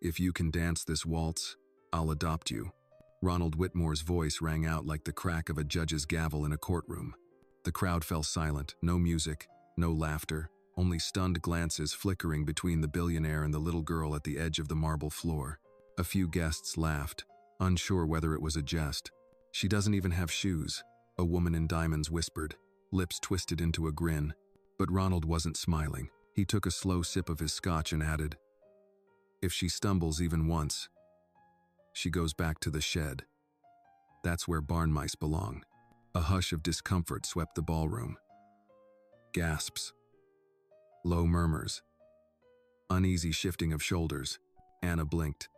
If you can dance this waltz, I'll adopt you." Ronald Whitmore's voice rang out like the crack of a judge's gavel in a courtroom. The crowd fell silent, no music, no laughter, only stunned glances flickering between the billionaire and the little girl at the edge of the marble floor. A few guests laughed, unsure whether it was a jest. "She doesn't even have shoes," a woman in diamonds whispered, lips twisted into a grin. But Ronald wasn't smiling. He took a slow sip of his scotch and added, "If she stumbles even once, she goes back to the shed. That's where barn mice belong." A hush of discomfort swept the ballroom. Gasps. Low murmurs. Uneasy shifting of shoulders. Anna blinked,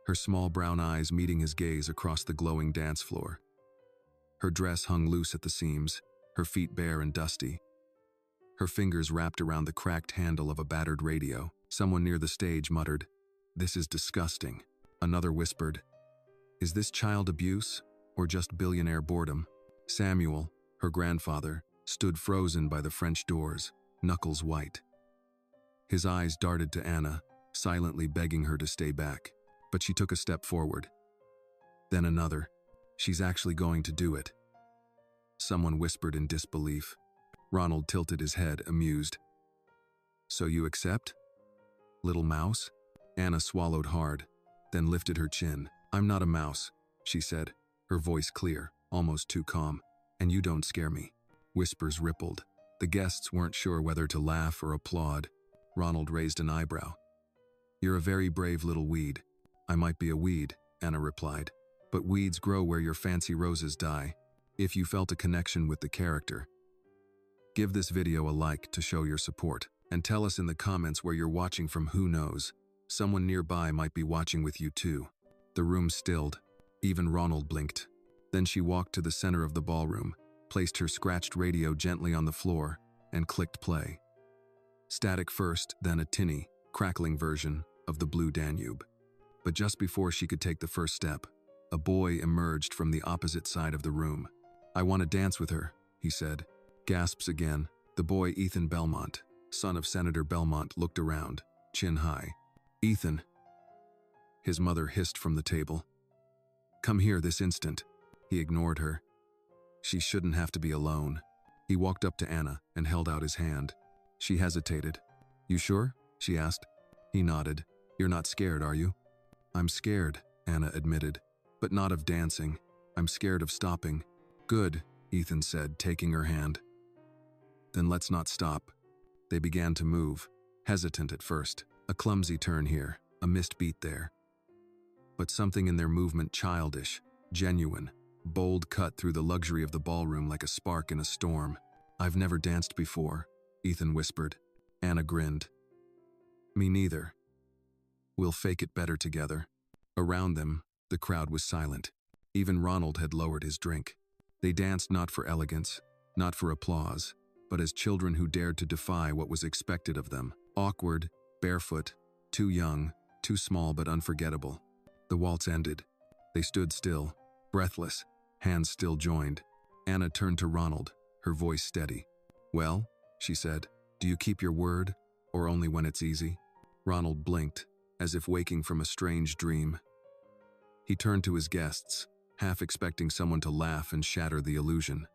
her small brown eyes meeting his gaze across the glowing dance floor. Her dress hung loose at the seams, her feet bare and dusty. Her fingers wrapped around the cracked handle of a battered radio. Someone near the stage muttered, "This is disgusting." Another whispered, "Is this child abuse or just billionaire boredom?" Samuel, her grandfather, stood frozen by the French doors, knuckles white. His eyes darted to Anna, silently begging her to stay back, but she took a step forward. Then another, "She's actually going to do it." Someone whispered in disbelief. Ronald tilted his head, amused. "So you accept? Little mouse?" Anna swallowed hard, then lifted her chin. "I'm not a mouse," she said, her voice clear, almost too calm. "And you don't scare me." Whispers rippled. The guests weren't sure whether to laugh or applaud. Ronald raised an eyebrow. "You're a very brave little weed." "I might be a weed," Anna replied, "but weeds grow where your fancy roses die." If you felt a connection with the character, give this video a like to show your support, and tell us in the comments where you're watching from. Who knows, someone nearby might be watching with you too. The room stilled. Even Ronald blinked. Then she walked to the center of the ballroom, placed her scratched radio gently on the floor, and clicked play. Static first, then a tinny, crackling version of the Blue Danube. But just before she could take the first step, a boy emerged from the opposite side of the room. "I want to dance with her," he said. Gasps again. The boy, Ethan Belmont, son of Senator Belmont, looked around, chin high. "Ethan," his mother hissed from the table. "Come here this instant." He ignored her. She shouldn't have to be alone. He walked up to Anna and held out his hand. She hesitated. "You sure?" she asked. He nodded. "You're not scared, are you?" "I'm scared," Anna admitted, "but not of dancing. I'm scared of stopping." "Good," Ethan said, taking her hand. "Then let's not stop." They began to move, hesitant at first. A clumsy turn here, a missed beat there. But something in their movement childish, genuine, bold cut through the luxury of the ballroom like a spark in a storm. "I've never danced before," Ethan whispered. Anna grinned. "Me neither. We'll fake it better together." Around them, the crowd was silent. Even Ronald had lowered his drink. They danced not for elegance, not for applause, but as children who dared to defy what was expected of them. Awkward, barefoot, too young, too small but unforgettable. The waltz ended. They stood still, breathless, hands still joined. Anna turned to Ronald, her voice steady. "Well," she said, "do you keep your word, or only when it's easy?" Ronald blinked, as if waking from a strange dream. He turned to his guests, half expecting someone to laugh and shatter the illusion.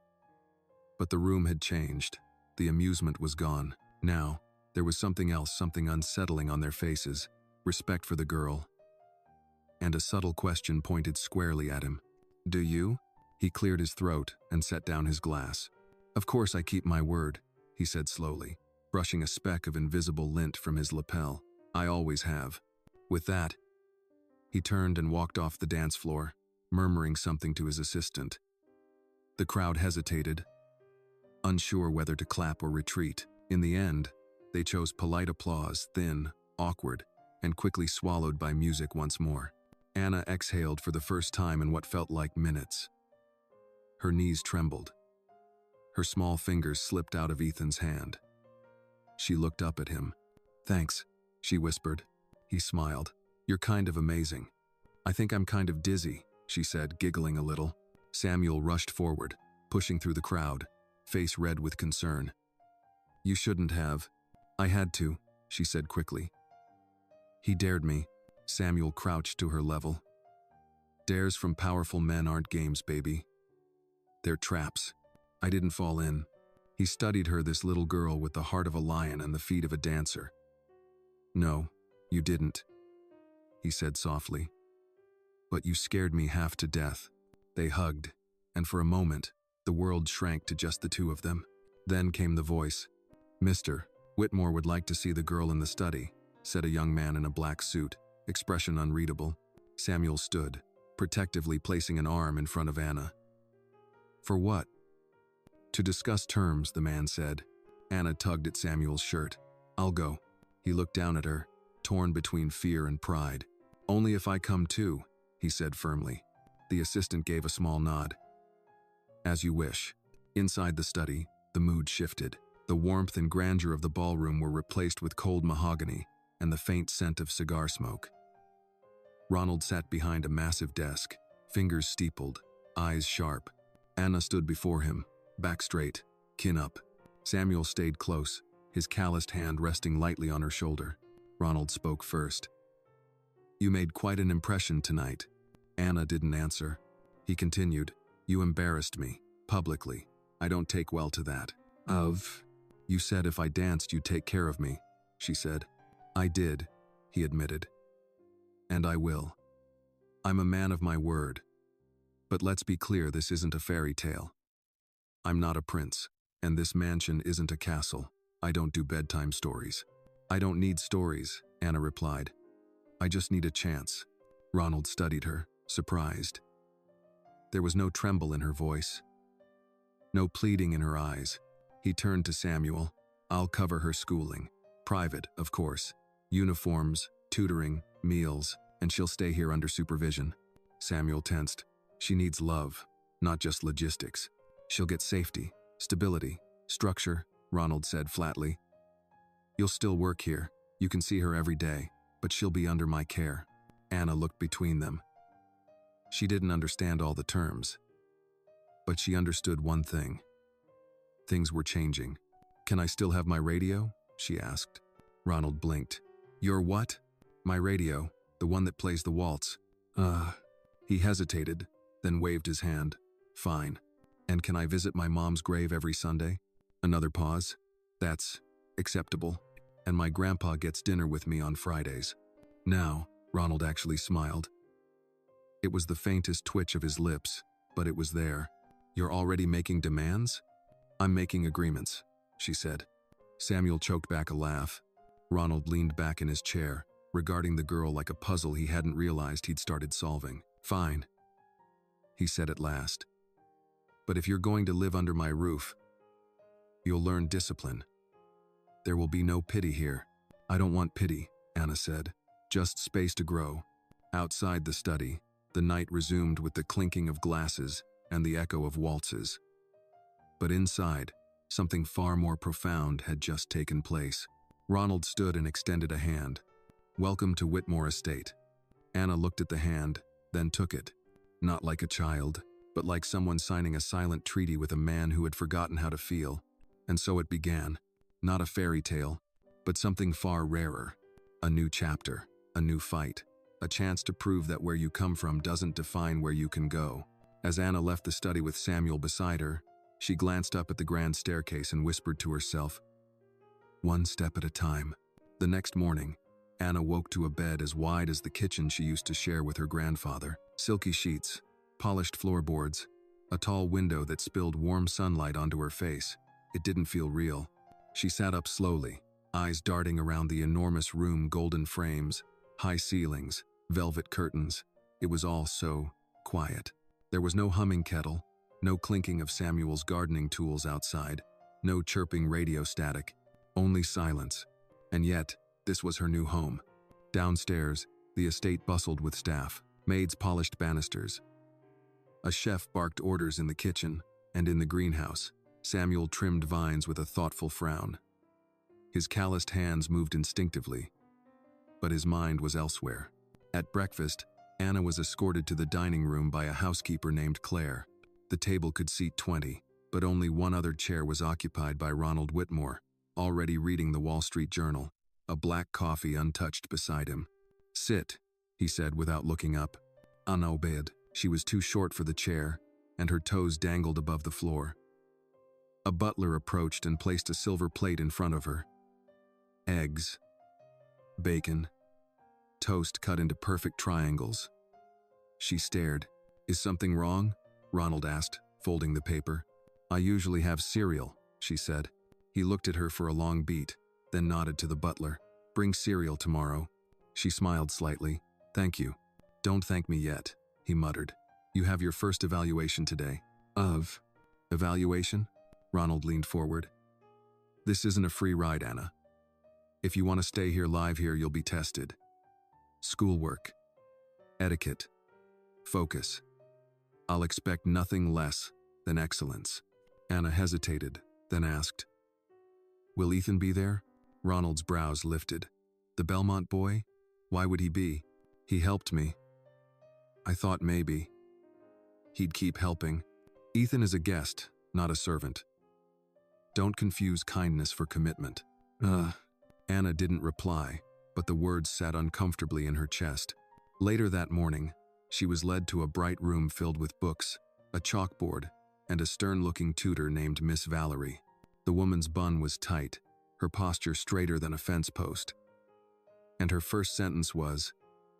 But the room had changed. The amusement was gone. Now, there was something else, something unsettling on their faces. Respect for the girl. And a subtle question pointed squarely at him. "Do you?" He cleared his throat and set down his glass. "Of course I keep my word," he said slowly, brushing a speck of invisible lint from his lapel. "I always have." With that, he turned and walked off the dance floor, murmuring something to his assistant. The crowd hesitated, unsure whether to clap or retreat. In the end, they chose polite applause, thin, awkward, and quickly swallowed by music once more. Anna exhaled for the first time in what felt like minutes. Her knees trembled. Her small fingers slipped out of Ethan's hand. She looked up at him. "Thanks," she whispered. He smiled. "You're kind of amazing." "I think I'm kind of dizzy," she said, giggling a little. Samuel rushed forward, pushing through the crowd, face red with concern. "You shouldn't have." "I had to," she said quickly. "He dared me." Samuel crouched to her level. Dares from powerful men aren't games, baby. They're traps. I didn't fall in. He studied her, this little girl with the heart of a lion and the feet of a dancer. No, you didn't, he said softly. But you scared me half to death. They hugged, and for a moment, the world shrank to just the two of them. Then came the voice. Mr. Whitmore would like to see the girl in the study, said a young man in a black suit, expression unreadable. Samuel stood, protectively placing an arm in front of Anna. For what? To discuss terms, the man said. Anna tugged at Samuel's shirt. I'll go. He looked down at her, torn between fear and pride. Only if I come too, he said firmly. The assistant gave a small nod. As you wish. Inside the study, the mood shifted. The warmth and grandeur of the ballroom were replaced with cold mahogany and the faint scent of cigar smoke. Ronald sat behind a massive desk, fingers steepled, eyes sharp. Anna stood before him, back straight, chin up. Samuel stayed close, his calloused hand resting lightly on her shoulder. Ronald spoke first. You made quite an impression tonight. Anna didn't answer. He continued, you embarrassed me, publicly. I don't take well to that. You said if I danced you'd take care of me, she said. I did, he admitted. And I will. I'm a man of my word. But let's be clear, this isn't a fairy tale. I'm not a prince, and this mansion isn't a castle. I don't do bedtime stories. I don't need stories, Anna replied. I just need a chance. Ronald studied her, surprised. There was no tremble in her voice, no pleading in her eyes. He turned to Samuel. I'll cover her schooling. Private, of course. Uniforms, tutoring, meals, and she'll stay here under supervision. Samuel tensed. She needs love, not just logistics. She'll get safety, stability, structure, Ronald said flatly. You'll still work here. You can see her every day, but she'll be under my care. Anna looked between them. She didn't understand all the terms, but she understood one thing. Things were changing. Can I still have my radio? She asked. Ronald blinked. Your what? My radio, the one that plays the waltz. He hesitated, then waved his hand. Fine. And can I visit my mom's grave every Sunday? Another pause. That's acceptable. And my grandpa gets dinner with me on Fridays. Now, Ronald actually smiled. It was the faintest twitch of his lips, but it was there. You're already making demands? I'm making agreements, she said. Samuel choked back a laugh. Ronald leaned back in his chair, regarding the girl like a puzzle he hadn't realized he'd started solving. Fine, he said at last. But if you're going to live under my roof, you'll learn discipline. There will be no pity here. I don't want pity, Anna said. Just space to grow. Outside the study, the night resumed with the clinking of glasses and the echo of waltzes. But inside, something far more profound had just taken place. Ronald stood and extended a hand. Welcome to Whitmore Estate. Anna looked at the hand, then took it. Not like a child, but like someone signing a silent treaty with a man who had forgotten how to feel. And so it began. Not a fairy tale, but something far rarer. A new chapter, a new fight, a chance to prove that where you come from doesn't define where you can go. As Anna left the study with Samuel beside her, she glanced up at the grand staircase and whispered to herself, one step at a time. The next morning, Anna woke to a bed as wide as the kitchen she used to share with her grandfather. Silky sheets, polished floorboards, a tall window that spilled warm sunlight onto her face. It didn't feel real. She sat up slowly, eyes darting around the enormous room, golden frames, high ceilings, velvet curtains. It was all so quiet. There was no humming kettle, no clinking of Samuel's gardening tools outside, no chirping radio static, only silence. And yet, this was her new home. Downstairs, the estate bustled with staff. Maids polished banisters. A chef barked orders in the kitchen, and in the greenhouse, Samuel trimmed vines with a thoughtful frown. His calloused hands moved instinctively, but his mind was elsewhere. At breakfast, Anna was escorted to the dining room by a housekeeper named Claire. The table could seat 20, but only one other chair was occupied by Ronald Whitmore, already reading the Wall Street Journal, a black coffee untouched beside him. Sit, he said without looking up. Anna obeyed. She was too short for the chair, and her toes dangled above the floor. A butler approached and placed a silver plate in front of her. Eggs, bacon, toast cut into perfect triangles. She stared. Is something wrong? Ronald asked, folding the paper. I usually have cereal, she said. He looked at her for a long beat, then nodded to the butler. Bring cereal tomorrow. She smiled slightly. Thank you. Don't thank me yet, he muttered. You have your first evaluation today. Of? Evaluation? Ronald leaned forward. This isn't a free ride, Anna. If you want to stay here live here, you'll be tested. Schoolwork. Etiquette. Focus. I'll expect nothing less than excellence. Anna hesitated, then asked, Will Ethan be there? Ronald's brows lifted. The Belmont boy? Why would he be? He helped me. I thought maybe he'd keep helping. Ethan is a guest, not a servant. Don't confuse kindness for commitment. Anna didn't reply, but the words sat uncomfortably in her chest. Later that morning, she was led to a bright room filled with books, a chalkboard, and a stern-looking tutor named Miss Valerie. The woman's bun was tight, her posture straighter than a fence post. And her first sentence was,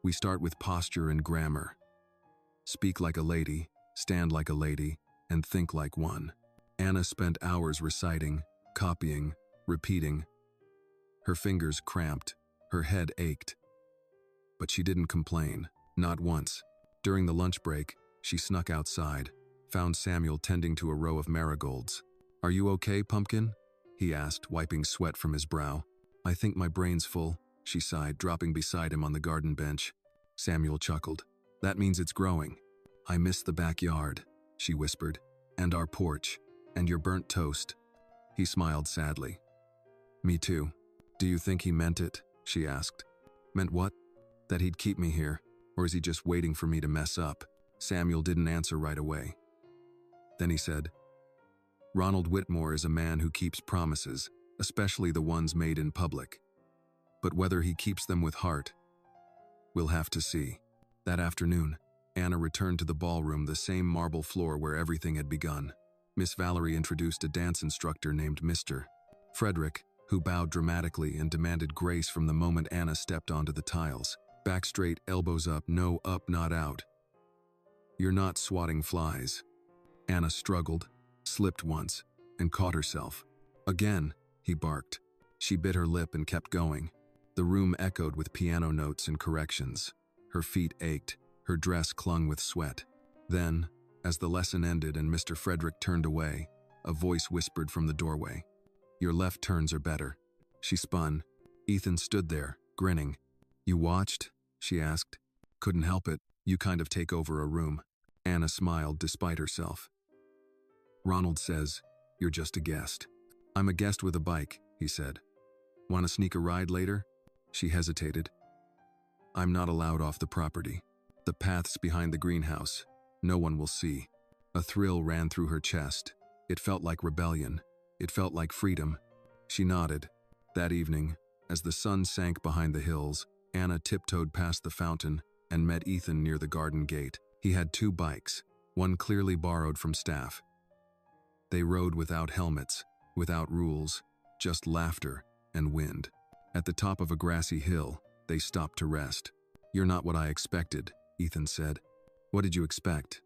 We start with posture and grammar. Speak like a lady, stand like a lady, and think like one. Anna spent hours reciting, copying, repeating. Her fingers cramped, her head ached. But she didn't complain, not once. During the lunch break, she snuck outside, found Samuel tending to a row of marigolds. Are you okay, Pumpkin? He asked, wiping sweat from his brow. I think my brain's full, she sighed, dropping beside him on the garden bench. Samuel chuckled. That means it's growing. I miss the backyard, she whispered, and our porch, and your burnt toast. He smiled sadly. Me too. Do you think he meant it? She asked. Meant what? That he'd keep me here, or is he just waiting for me to mess up? Samuel didn't answer right away. Then he said, Ronald Whitmore is a man who keeps promises, especially the ones made in public. But whether he keeps them with heart, we'll have to see. That afternoon, Anna returned to the ballroom, the same marble floor where everything had begun. Miss Valerie introduced a dance instructor named Mr. Frederick, who bowed dramatically and demanded grace from the moment Anna stepped onto the tiles. Back straight, elbows up, no up, not out. You're not swatting flies. Anna struggled, slipped once, and caught herself. Again, he barked. She bit her lip and kept going. The room echoed with piano notes and corrections. Her feet ached, her dress clung with sweat. Then, as the lesson ended and Mr. Frederick turned away, a voice whispered from the doorway. Your left turns are better. She spun. Ethan stood there, grinning. You watched? She asked. Couldn't help it. You kind of take over a room. Anna smiled despite herself. Ronald says, You're just a guest. I'm a guest with a bike, he said. Want to sneak a ride later? She hesitated. I'm not allowed off the property. The path's behind the greenhouse. No one will see. A thrill ran through her chest. It felt like rebellion. It felt like freedom. She nodded. That evening, as the sun sank behind the hills, Anna tiptoed past the fountain and met Ethan near the garden gate. He had 2 bikes, one clearly borrowed from staff. They rode without helmets, without rules, just laughter and wind. At the top of a grassy hill, they stopped to rest. You're not what I expected, Ethan said. What did you expect?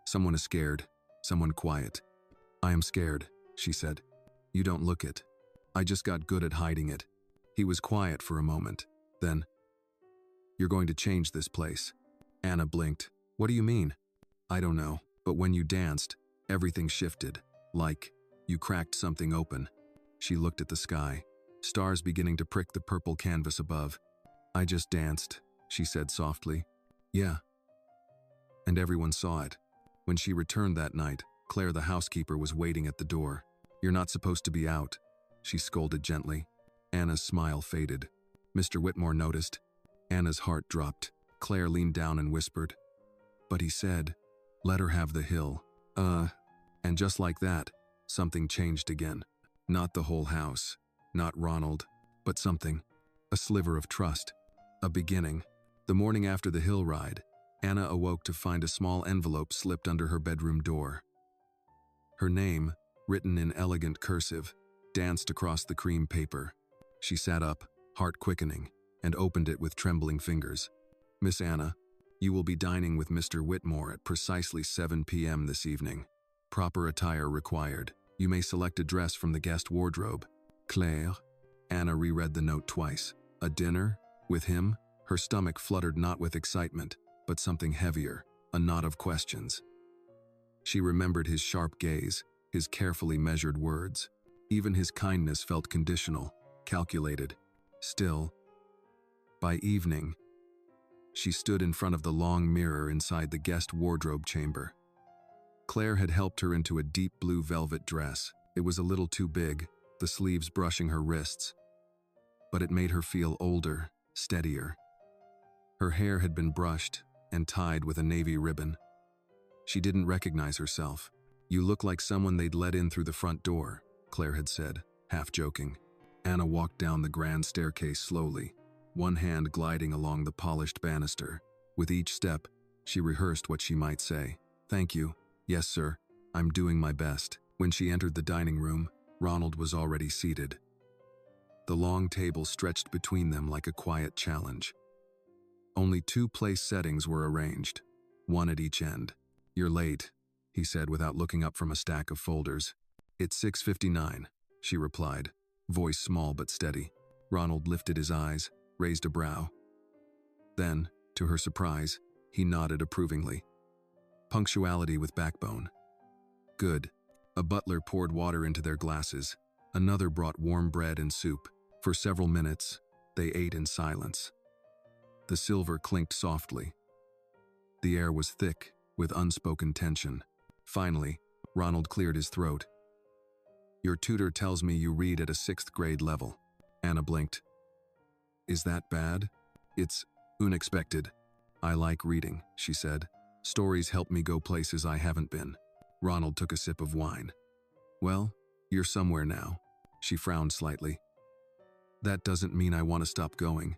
Someone is scared, someone quiet. I am scared, she said. You don't look it. I just got good at hiding it. He was quiet for a moment. Then, You're going to change this place. Anna blinked. What do you mean? I don't know, but when you danced, everything shifted. Like, you cracked something open. She looked at the sky, stars beginning to prick the purple canvas above. I just danced, she said softly. Yeah. And everyone saw it. When she returned that night, Claire the housekeeper was waiting at the door. You're not supposed to be out, she scolded gently. Anna's smile faded. Mr. Whitmore noticed. Anna's heart dropped. Claire leaned down and whispered. But he said, let her have the hill. And just like that, something changed again. Not the whole house, not Ronald, but something. A sliver of trust. A beginning. The morning after the hill ride, Anna awoke to find a small envelope slipped under her bedroom door. Her name, written in elegant cursive, danced across the cream paper. She sat up, heart quickening, and opened it with trembling fingers. "Miss Anna, you will be dining with Mr. Whitmore at precisely 7 p.m. this evening. Proper attire required. You may select a dress from the guest wardrobe. Claire." Anna reread the note twice. A dinner? With him? Her stomach fluttered not with excitement, but something heavier, a knot of questions. She remembered his sharp gaze, his carefully measured words. Even his kindness felt conditional, calculated. Still, by evening, she stood in front of the long mirror inside the guest wardrobe chamber. Claire had helped her into a deep blue velvet dress. It was a little too big, the sleeves brushing her wrists, but it made her feel older, steadier. Her hair had been brushed and tied with a navy ribbon. She didn't recognize herself. "You look like someone they'd let in through the front door," Claire had said, half joking. Anna walked down the grand staircase slowly, one hand gliding along the polished banister. With each step, she rehearsed what she might say. "Thank you. Yes, sir. I'm doing my best." When she entered the dining room, Ronald was already seated. The long table stretched between them like a quiet challenge. Only 2 place settings were arranged, one at each end. "You're late," he said without looking up from a stack of folders. "It's 6:59, she replied, voice small but steady. Ronald lifted his eyes, raised a brow. Then, to her surprise, he nodded approvingly. Punctuality with backbone. Good. A butler poured water into their glasses. Another brought warm bread and soup. For several minutes, they ate in silence. The silver clinked softly. The air was thick, with unspoken tension. Finally, Ronald cleared his throat. "Your tutor tells me you read at a 6th grade level." Anna blinked. "Is that bad?" "It's unexpected. I like reading," she said. "Stories help me go places I haven't been." Ronald took a sip of wine. "Well, you're somewhere now." She frowned slightly. "That doesn't mean I want to stop going."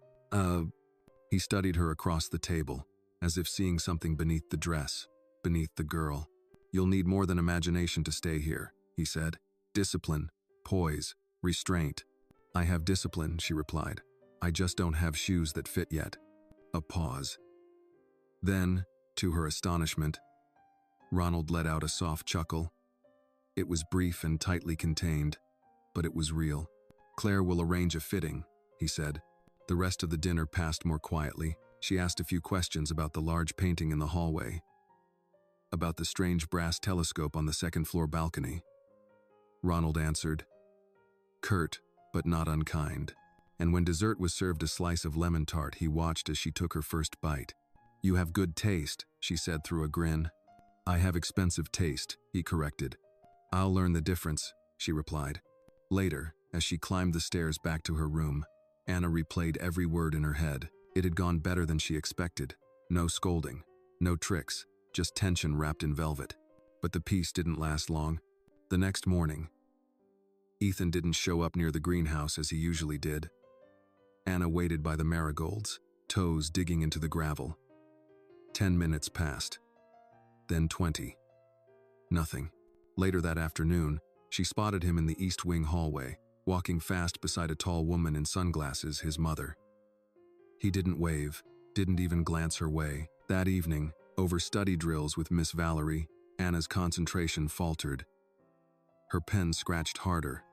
He studied her across the table, as if seeing something beneath the dress, beneath the girl. "You'll need more than imagination to stay here," he said. "Discipline, poise, restraint." "I have discipline," she replied. "I just don't have shoes that fit yet." A pause. Then, to her astonishment, Ronald let out a soft chuckle. It was brief and tightly contained, but it was real. "Claire will arrange a fitting," he said. The rest of the dinner passed more quietly. She asked a few questions about the large painting in the hallway, about the strange brass telescope on the second-floor balcony. Ronald answered, curt, but not unkind. And when dessert was served, a slice of lemon tart, he watched as she took her first bite. "You have good taste," she said through a grin. "I have expensive taste," he corrected. "I'll learn the difference," she replied. Later, as she climbed the stairs back to her room, Anna replayed every word in her head. It had gone better than she expected. No scolding, no tricks, just tension wrapped in velvet. But the peace didn't last long. The next morning, Ethan didn't show up near the greenhouse as he usually did. Anna waited by the marigolds, toes digging into the gravel. 10 minutes passed. Then 20. Nothing. Later that afternoon, she spotted him in the East Wing hallway, walking fast beside a tall woman in sunglasses, his mother. He didn't wave, didn't even glance her way. That evening, over study drills with Miss Valerie, Anna's concentration faltered. Her pen scratched harder.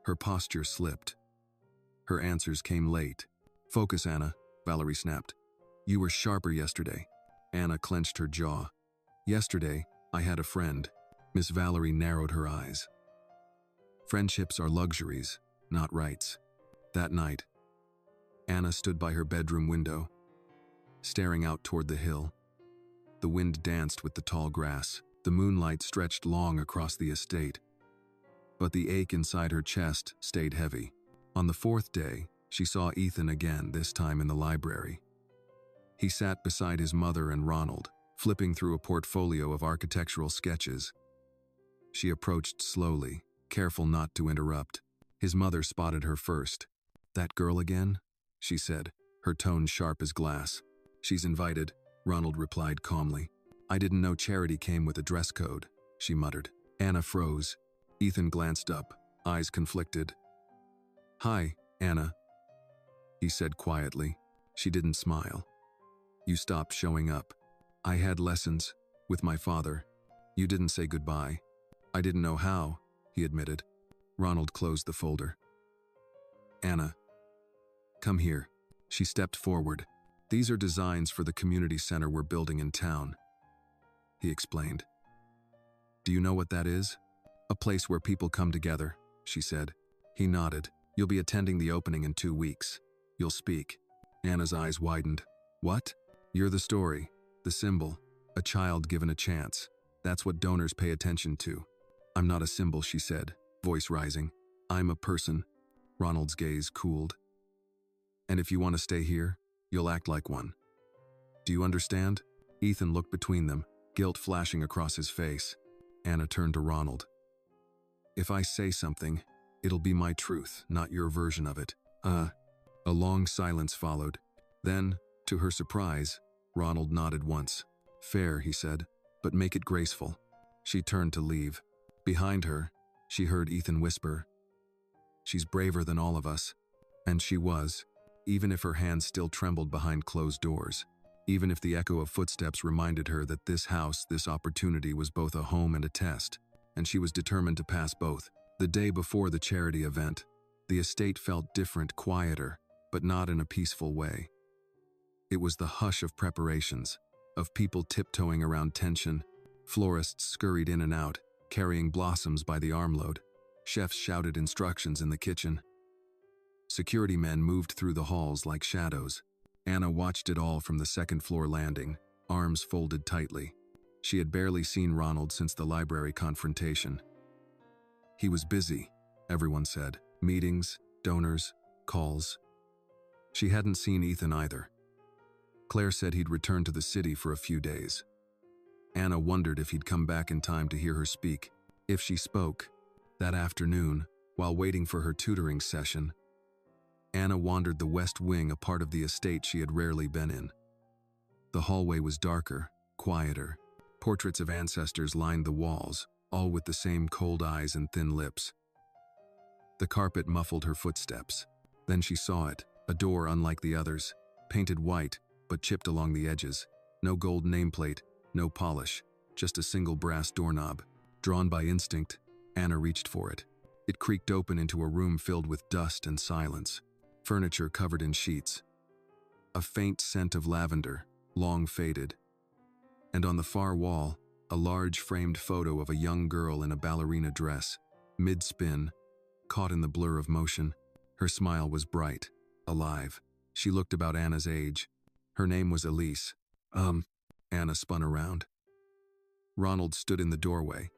Her posture slipped. Her answers came late. "Focus, Anna," Valerie snapped. "You were sharper yesterday." Anna clenched her jaw. "Yesterday, I had a friend." Miss Valerie narrowed her eyes. "Friendships are luxuries, not rights." That night, Anna stood by her bedroom window, staring out toward the hill. The wind danced with the tall grass. The moonlight stretched long across the estate. But the ache inside her chest stayed heavy. On the 4th day, she saw Ethan again, this time in the library. He sat beside his mother and Ronald, flipping through a portfolio of architectural sketches. She approached slowly, careful not to interrupt. His mother spotted her first. "That girl again?" she said, her tone sharp as glass. "She's invited," Ronald replied calmly. "I didn't know charity came with a dress code," she muttered. Anna froze. Ethan glanced up, eyes conflicted. "Hi, Anna," he said quietly. She didn't smile. "You stopped showing up. I had lessons with my father. You didn't say goodbye." "I didn't know how," he admitted. Ronald closed the folder. "Anna, come here." She stepped forward. "These are designs for the community center we're building in town," he explained. "Do you know what that is?" "A place where people come together," she said. He nodded. "You'll be attending the opening in 2 weeks. You'll speak." Anna's eyes widened. "What?" "You're the story, the symbol, a child given a chance. That's what donors pay attention to." "I'm not a symbol," she said, voice rising. "I'm a person." Ronald's gaze cooled. "And if you want to stay here, you'll act like one. Do you understand?" Ethan looked between them, guilt flashing across his face. Anna turned to Ronald. "If I say something, it'll be my truth, not your version of it." A long silence followed. Then, to her surprise, Ronald nodded once. "Fair," he said, "but make it graceful." She turned to leave. Behind her, she heard Ethan whisper, "She's braver than all of us." And she was, even if her hands still trembled behind closed doors. Even if the echo of footsteps reminded her that this house, this opportunity, was both a home and a test, and she was determined to pass both. The day before the charity event, the estate felt different, quieter, but not in a peaceful way. It was the hush of preparations, of people tiptoeing around tension. Florists scurried in and out, carrying blossoms by the armload. Chefs shouted instructions in the kitchen. Security men moved through the halls like shadows. Anna watched it all from the second-floor landing, arms folded tightly. She had barely seen Ronald since the library confrontation. He was busy, everyone said. Meetings, donors, calls. She hadn't seen Ethan either. Claire said he'd returned to the city for a few days. Anna wondered if he'd come back in time to hear her speak. If she spoke, that afternoon, while waiting for her tutoring session, Anna wandered the west wing, a part of the estate she had rarely been in. The hallway was darker, quieter. Portraits of ancestors lined the walls, all with the same cold eyes and thin lips. The carpet muffled her footsteps. Then she saw it, a door unlike the others, painted white, but chipped along the edges. No gold nameplate, no polish, just a single brass doorknob. Drawn by instinct, Anna reached for it. It creaked open into a room filled with dust and silence. Furniture covered in sheets. A faint scent of lavender, long faded. And on the far wall, a large framed photo of a young girl in a ballerina dress, mid-spin, caught in the blur of motion. Her smile was bright, alive. She looked about Anna's age. Her name was Elise. Anna spun around. Ronald stood in the doorway,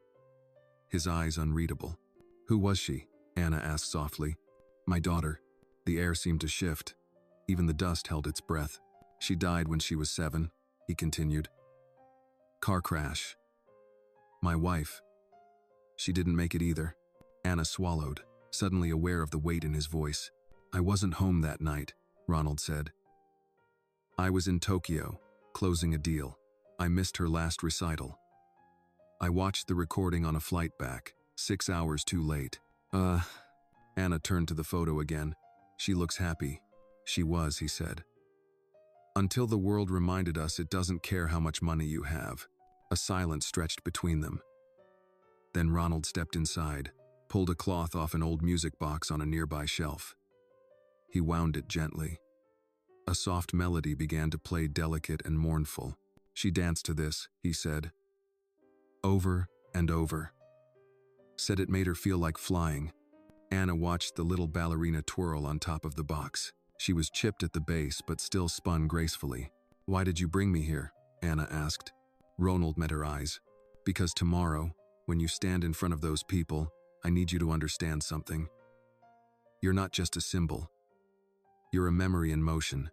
his eyes unreadable. "Who was she?" Anna asked softly. "My daughter." The air seemed to shift. Even the dust held its breath. "She died when she was 7, he continued. "Car crash. My wife. She didn't make it either." Anna swallowed, suddenly aware of the weight in his voice. "I wasn't home that night," Ronald said. "I was in Tokyo, closing a deal. I missed her last recital. I watched the recording on a flight back, 6 hours too late." Anna turned to the photo again. "She looks happy." "She was," he said. "Until the world reminded us it doesn't care how much money you have." A silence stretched between them. Then Ronald stepped inside, pulled a cloth off an old music box on a nearby shelf. He wound it gently. A soft melody began to play, delicate and mournful. "She danced to this," he said. "Over and over. Said it made her feel like flying." Anna watched the little ballerina twirl on top of the box. She was chipped at the base but still spun gracefully. "Why did you bring me here?" Anna asked. Ronald met her eyes. "Because tomorrow, when you stand in front of those people, I need you to understand something. You're not just a symbol. You're a memory in motion.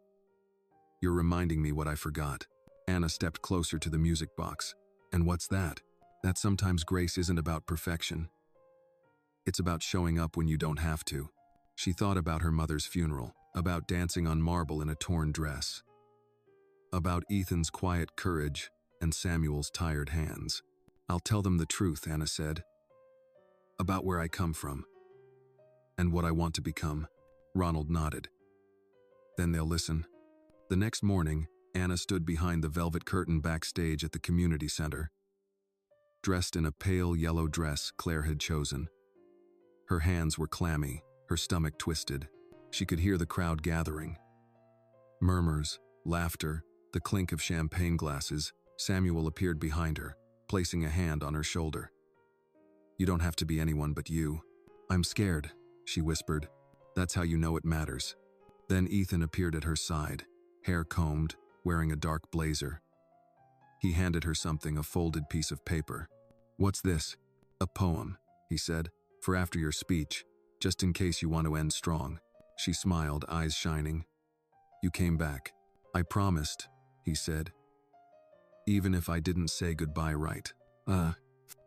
You're reminding me what I forgot." Anna stepped closer to the music box. "And what's that?" "That sometimes grace isn't about perfection. It's about showing up when you don't have to." She thought about her mother's funeral. About dancing on marble in a torn dress. About Ethan's quiet courage and Samuel's tired hands. I'll tell them the truth, Anna said. About where I come from. And what I want to become. Ronald nodded. Then they'll listen. The next morning, Anna stood behind the velvet curtain backstage at the community center. Dressed in a pale yellow dress Claire had chosen. Her hands were clammy, her stomach twisted. She could hear the crowd gathering. Murmurs, laughter, the clink of champagne glasses. Samuel appeared behind her, placing a hand on her shoulder. You don't have to be anyone but you. I'm scared, she whispered. That's how you know it matters. Then Ethan appeared at her side, hair combed, wearing a dark blazer. He handed her something, a folded piece of paper. What's this? A poem, he said, for after your speech, just in case you want to end strong. She smiled, eyes shining. You came back. I promised, he said. Even if I didn't say goodbye right.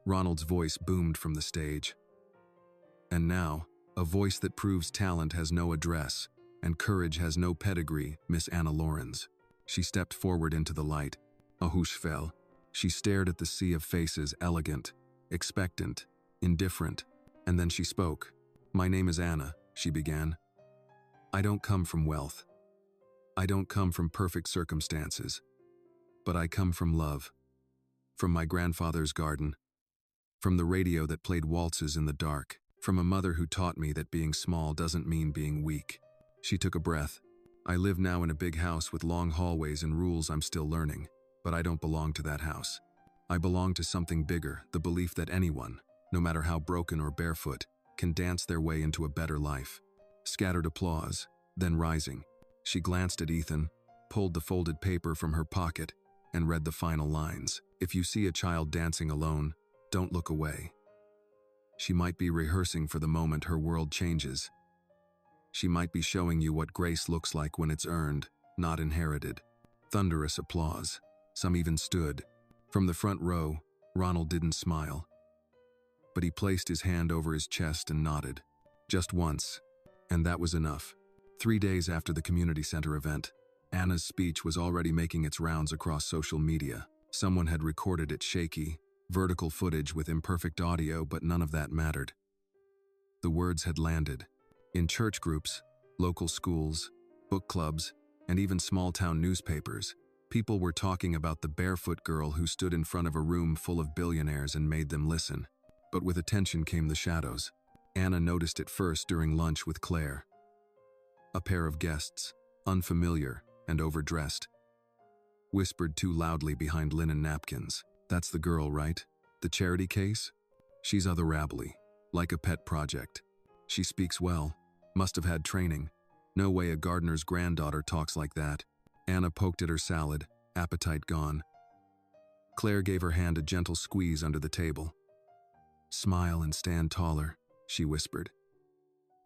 Ronald's voice boomed from the stage. And now, a voice that proves talent has no address and courage has no pedigree, Miss Anna Lawrence. She stepped forward into the light. A whoosh fell. She stared at the sea of faces, elegant, expectant, indifferent, and then she spoke. My name is Anna, she began. I don't come from wealth. I don't come from perfect circumstances. But I come from love. From my grandfather's garden. From the radio that played waltzes in the dark. From a mother who taught me that being small doesn't mean being weak. She took a breath. I live now in a big house with long hallways and rules I'm still learning, but I don't belong to that house. I belong to something bigger, the belief that anyone, no matter how broken or barefoot, can dance their way into a better life. Scattered applause, then rising. She glanced at Ethan, pulled the folded paper from her pocket, and read the final lines. If you see a child dancing alone, don't look away. She might be rehearsing for the moment her world changes. She might be showing you what grace looks like when it's earned, not inherited. Thunderous applause. Some even stood. From the front row, Ronald didn't smile. But he placed his hand over his chest and nodded. Just once. And that was enough. 3 days after the community center event, Anna's speech was already making its rounds across social media. Someone had recorded it shaky, vertical footage with imperfect audio, but none of that mattered. The words had landed. In church groups, local schools, book clubs, and even small-town newspapers, people were talking about the barefoot girl who stood in front of a room full of billionaires and made them listen. But with attention came the shadows. Anna noticed it first during lunch with Claire. A pair of guests, unfamiliar and overdressed, whispered too loudly behind linen napkins. That's the girl, right? The charity case? She's otherworldly, like a pet project. She speaks well, must have had training. No way a gardener's granddaughter talks like that. Anna poked at her salad, appetite gone. Claire gave her hand a gentle squeeze under the table. Smile and stand taller, she whispered.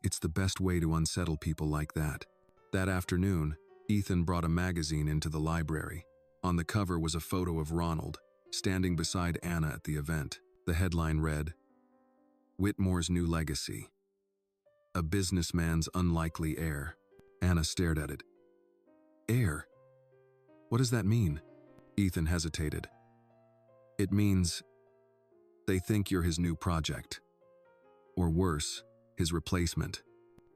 It's the best way to unsettle people like that. That afternoon, Ethan brought a magazine into the library. On the cover was a photo of Ronald, standing beside Anna at the event. The headline read, Whitmore's New Legacy. A businessman's unlikely heir. Anna stared at it. Heir? What does that mean? Ethan hesitated. It means they think you're his new project. Or worse, his replacement.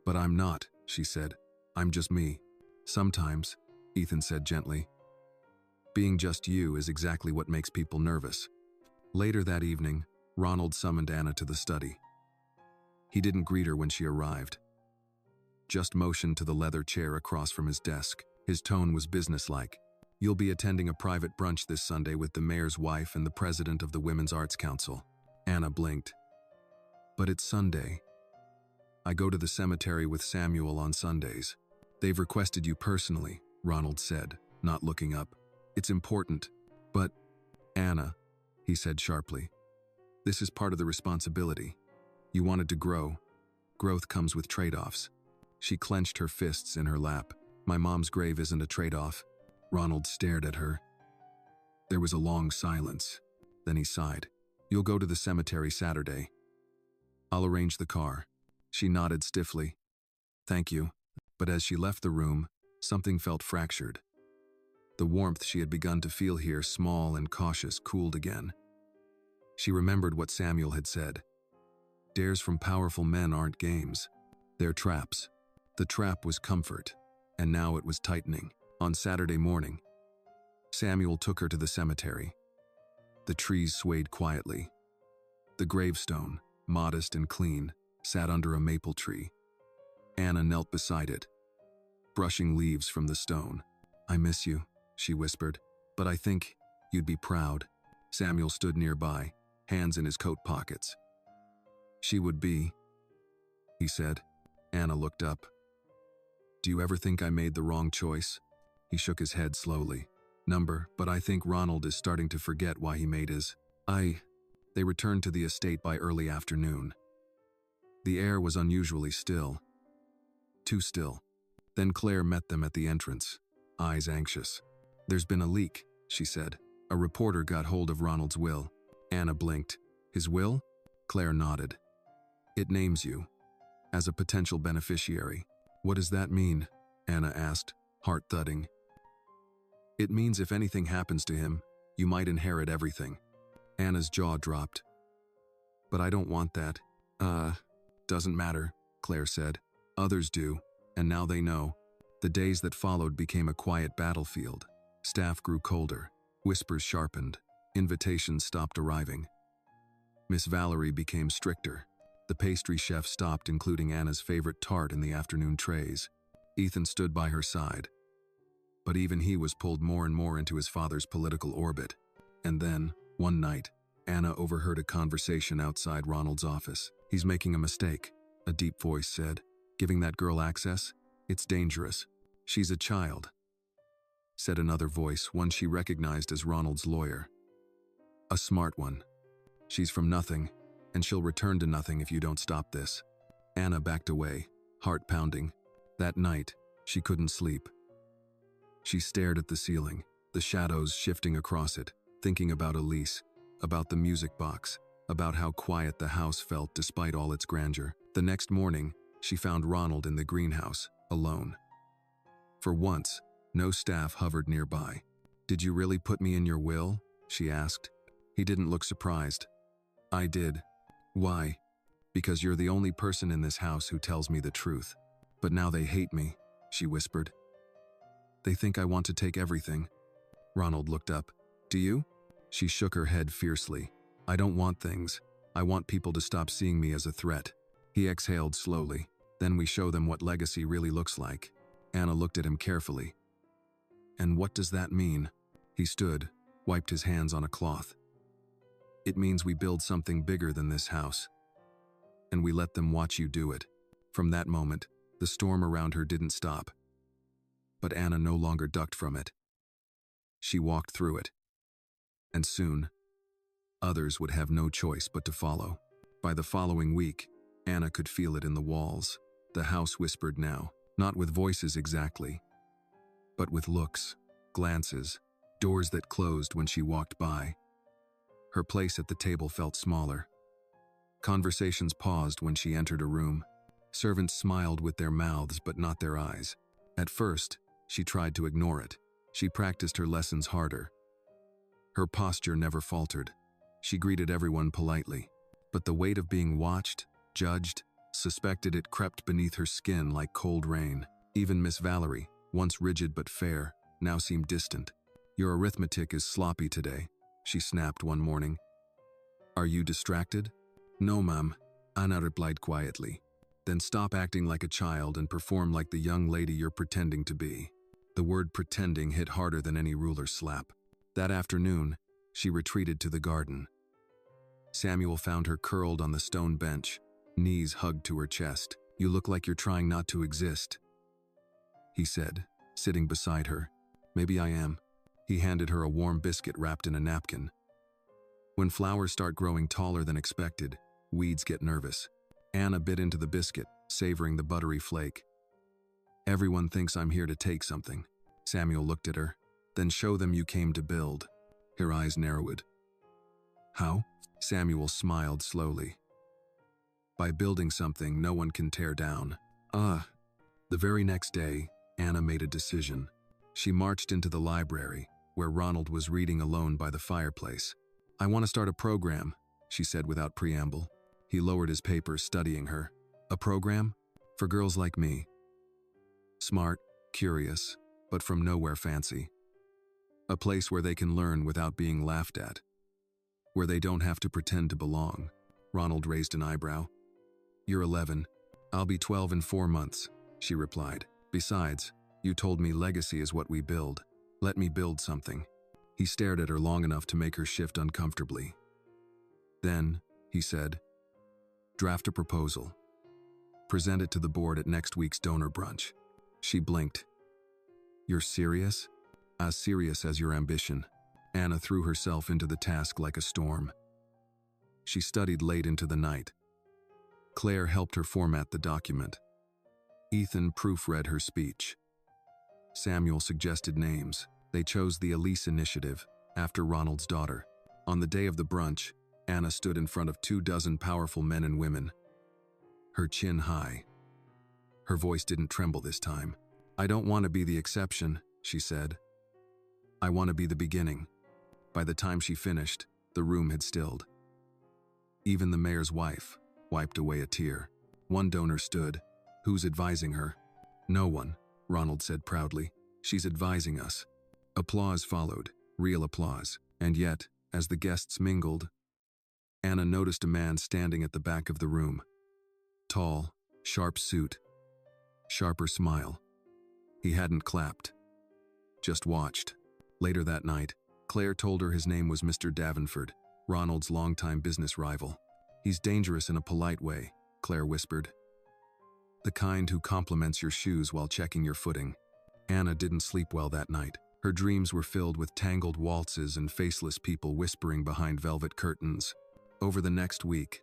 But I'm not, she said. I'm just me. Sometimes, Ethan said gently. Being just you is exactly what makes people nervous. Later that evening, Ronald summoned Anna to the study. He didn't greet her when she arrived. Just motioned to the leather chair across from his desk. His tone was businesslike. You'll be attending a private brunch this Sunday with the mayor's wife and the president of the Women's Arts Council. Anna blinked. But it's Sunday. I go to the cemetery with Samuel on Sundays. They've requested you personally, Ronald said, not looking up. It's important. But, Anna, he said sharply, this is part of the responsibility. You wanted to grow. Growth comes with trade-offs. She clenched her fists in her lap. My mom's grave isn't a trade-off. Ronald stared at her. There was a long silence. Then he sighed. You'll go to the cemetery Saturday. I'll arrange the car. She nodded stiffly. Thank you. But as she left the room, something felt fractured. The warmth she had begun to feel here, small and cautious, cooled again. She remembered what Samuel had said. Dares from powerful men aren't games. They're traps. The trap was comfort, and now it was tightening. On Saturday morning, Samuel took her to the cemetery. The trees swayed quietly. The gravestone, modest and clean, sat under a maple tree. Anna knelt beside it, brushing leaves from the stone. "I miss you," she whispered, "but I think you'd be proud." Samuel stood nearby, hands in his coat pockets. "She would be," he said. Anna looked up. "Do you ever think I made the wrong choice?" He shook his head slowly. But I think Ronald is starting to forget why he made his. They returned to the estate by early afternoon. The air was unusually still. Too still. Then Claire met them at the entrance, eyes anxious. "There's been a leak," she said. "A reporter got hold of Ronald's will." Anna blinked. "His will?" Claire nodded. "It names you as a potential beneficiary." "What does that mean?" Anna asked, heart thudding. "It means if anything happens to him, you might inherit everything." Anna's jaw dropped. "But I don't want that." Doesn't matter," Claire said. "Others do, and now they know." The days that followed became a quiet battlefield. Staff grew colder, whispers sharpened, invitations stopped arriving. Miss Valerie became stricter. The pastry chef stopped including Anna's favorite tart in the afternoon trays. Ethan stood by her side. But even he was pulled more and more into his father's political orbit. And then, one night, Anna overheard a conversation outside Ronald's office. "He's making a mistake," a deep voice said. "Giving that girl access? It's dangerous. She's a child," said another voice, one she recognized as Ronald's lawyer. "A smart one. She's from nothing, and she'll return to nothing if you don't stop this." Anna backed away, heart pounding. That night, she couldn't sleep. She stared at the ceiling, the shadows shifting across it, thinking about Elise, about the music box, about how quiet the house felt despite all its grandeur. The next morning, she found Ronald in the greenhouse, alone. For once, no staff hovered nearby. "Did you really put me in your will?" she asked. He didn't look surprised. "I did." "Why?" "Because you're the only person in this house who tells me the truth. But now they hate me," she whispered. "They think I want to take everything." Ronald looked up. "Do you?" She shook her head fiercely. "I don't want things. I want people to stop seeing me as a threat." He exhaled slowly. "Then we show them what legacy really looks like." Anna looked at him carefully. "And what does that mean?" He stood, wiped his hands on a cloth. "It means we build something bigger than this house. And we let them watch you do it." From that moment, the storm around her didn't stop. But Anna no longer ducked from it. She walked through it. And soon, others would have no choice but to follow. By the following week, Anna could feel it in the walls. The house whispered now, not with voices exactly, but with looks, glances, doors that closed when she walked by. Her place at the table felt smaller. Conversations paused when she entered a room. Servants smiled with their mouths but not their eyes. At first, she tried to ignore it. She practiced her lessons harder. Her posture never faltered. She greeted everyone politely. But the weight of being watched, judged, suspected, it crept beneath her skin like cold rain. Even Miss Valerie, once rigid but fair, now seemed distant. "Your arithmetic is sloppy today," she snapped one morning. "Are you distracted?" "No, ma'am," Anna replied quietly. "Then stop acting like a child and perform like the young lady you're pretending to be." The word pretending hit harder than any ruler's slap. That afternoon, she retreated to the garden. Samuel found her curled on the stone bench, knees hugged to her chest. "You look like you're trying not to exist," he said, sitting beside her. "Maybe I am." He handed her a warm biscuit wrapped in a napkin. When flowers start growing taller than expected, weeds get nervous. Anna bit into the biscuit, savoring the buttery flake. "Everyone thinks I'm here to take something." Samuel looked at her. "Then show them you came to build." Her eyes narrowed. "How?" Samuel smiled slowly. "By building something no one can tear down." The The very next day, Anna made a decision. She marched into the library, where Ronald was reading alone by the fireplace. "I want to start a program," she said without preamble. He lowered his paper, studying her. "A program? For girls like me. Smart, curious, but from nowhere fancy. A place where they can learn without being laughed at. Where they don't have to pretend to belong." Ronald raised an eyebrow. "You're 11. I'll be 12 in 4 months," she replied. "Besides, you told me legacy is what we build. Let me build something." He stared at her long enough to make her shift uncomfortably. "Then," he said, "draft a proposal. Present it to the board at next week's donor brunch." She blinked. "You're serious?" "As serious as your ambition." Anna threw herself into the task like a storm. She studied late into the night. Claire helped her format the document. Ethan proofread her speech. Samuel suggested names. They chose the Elise Initiative, after Ronald's daughter. On the day of the brunch, Anna stood in front of 24 powerful men and women, her chin high. Her voice didn't tremble this time. "I don't want to be the exception," she said. "I want to be the beginning." By the time she finished, the room had stilled. Even the mayor's wife wiped away a tear. One donor stood. "Who's advising her?" "No one," Ronald said proudly. "She's advising us." Applause followed, real applause. And yet, as the guests mingled, Anna noticed a man standing at the back of the room. Tall, sharp suit, sharper smile. He hadn't clapped, just watched. Later that night, Claire told her his name was Mr. Davenport, Ronald's longtime business rival. "He's dangerous in a polite way," Claire whispered. "The kind who compliments your shoes while checking your footing." Anna didn't sleep well that night. Her dreams were filled with tangled waltzes and faceless people whispering behind velvet curtains. Over the next week,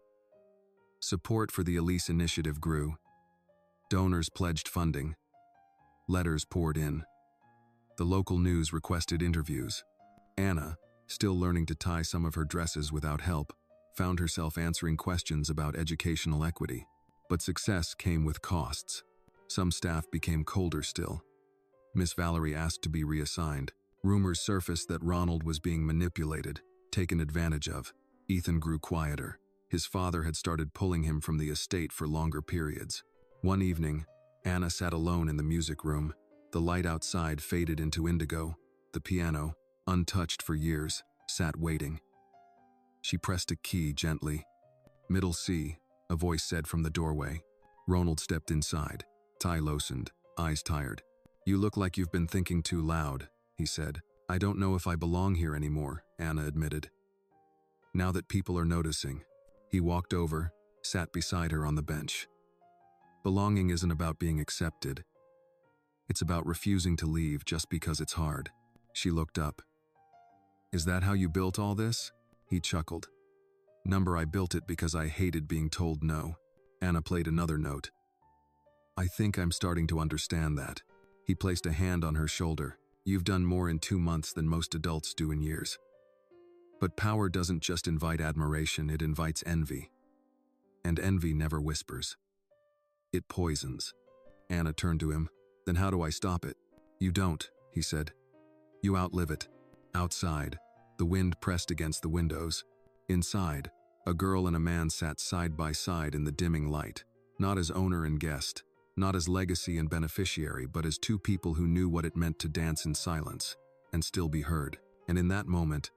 support for the Elise Initiative grew. Donors pledged funding. Letters poured in. The local news requested interviews. Anna, still learning to tie some of her dresses without help, found herself answering questions about educational equity. But success came with costs. Some staff became colder still. Miss Valerie asked to be reassigned. Rumors surfaced that Ronald was being manipulated, taken advantage of. Ethan grew quieter. His father had started pulling him from the estate for longer periods. One evening, Anna sat alone in the music room. The light outside faded into indigo. The piano, untouched for years, sat waiting. She pressed a key gently. "Middle C," a voice said from the doorway. Ronald stepped inside, tie loosened, eyes tired. "You look like you've been thinking too loud," he said. "I don't know if I belong here anymore," Anna admitted. "Now that people are noticing." He walked over, sat beside her on the bench. "Belonging isn't about being accepted. It's about refusing to leave just because it's hard." She looked up. "Is that how you built all this?" He chuckled. "I built it because I hated being told no." Anna played another note. "I think I'm starting to understand that." He placed a hand on her shoulder. "You've done more in 2 months than most adults do in years." But power doesn't just invite admiration, it invites envy. And envy never whispers. It poisons. Anna turned to him. "Then how do I stop it?" "You don't," he said. "You outlive it." Outside, the wind pressed against the windows. Inside, a girl and a man sat side by side in the dimming light, not as owner and guest, not as legacy and beneficiary, but as two people who knew what it meant to dance in silence and still be heard. And in that moment,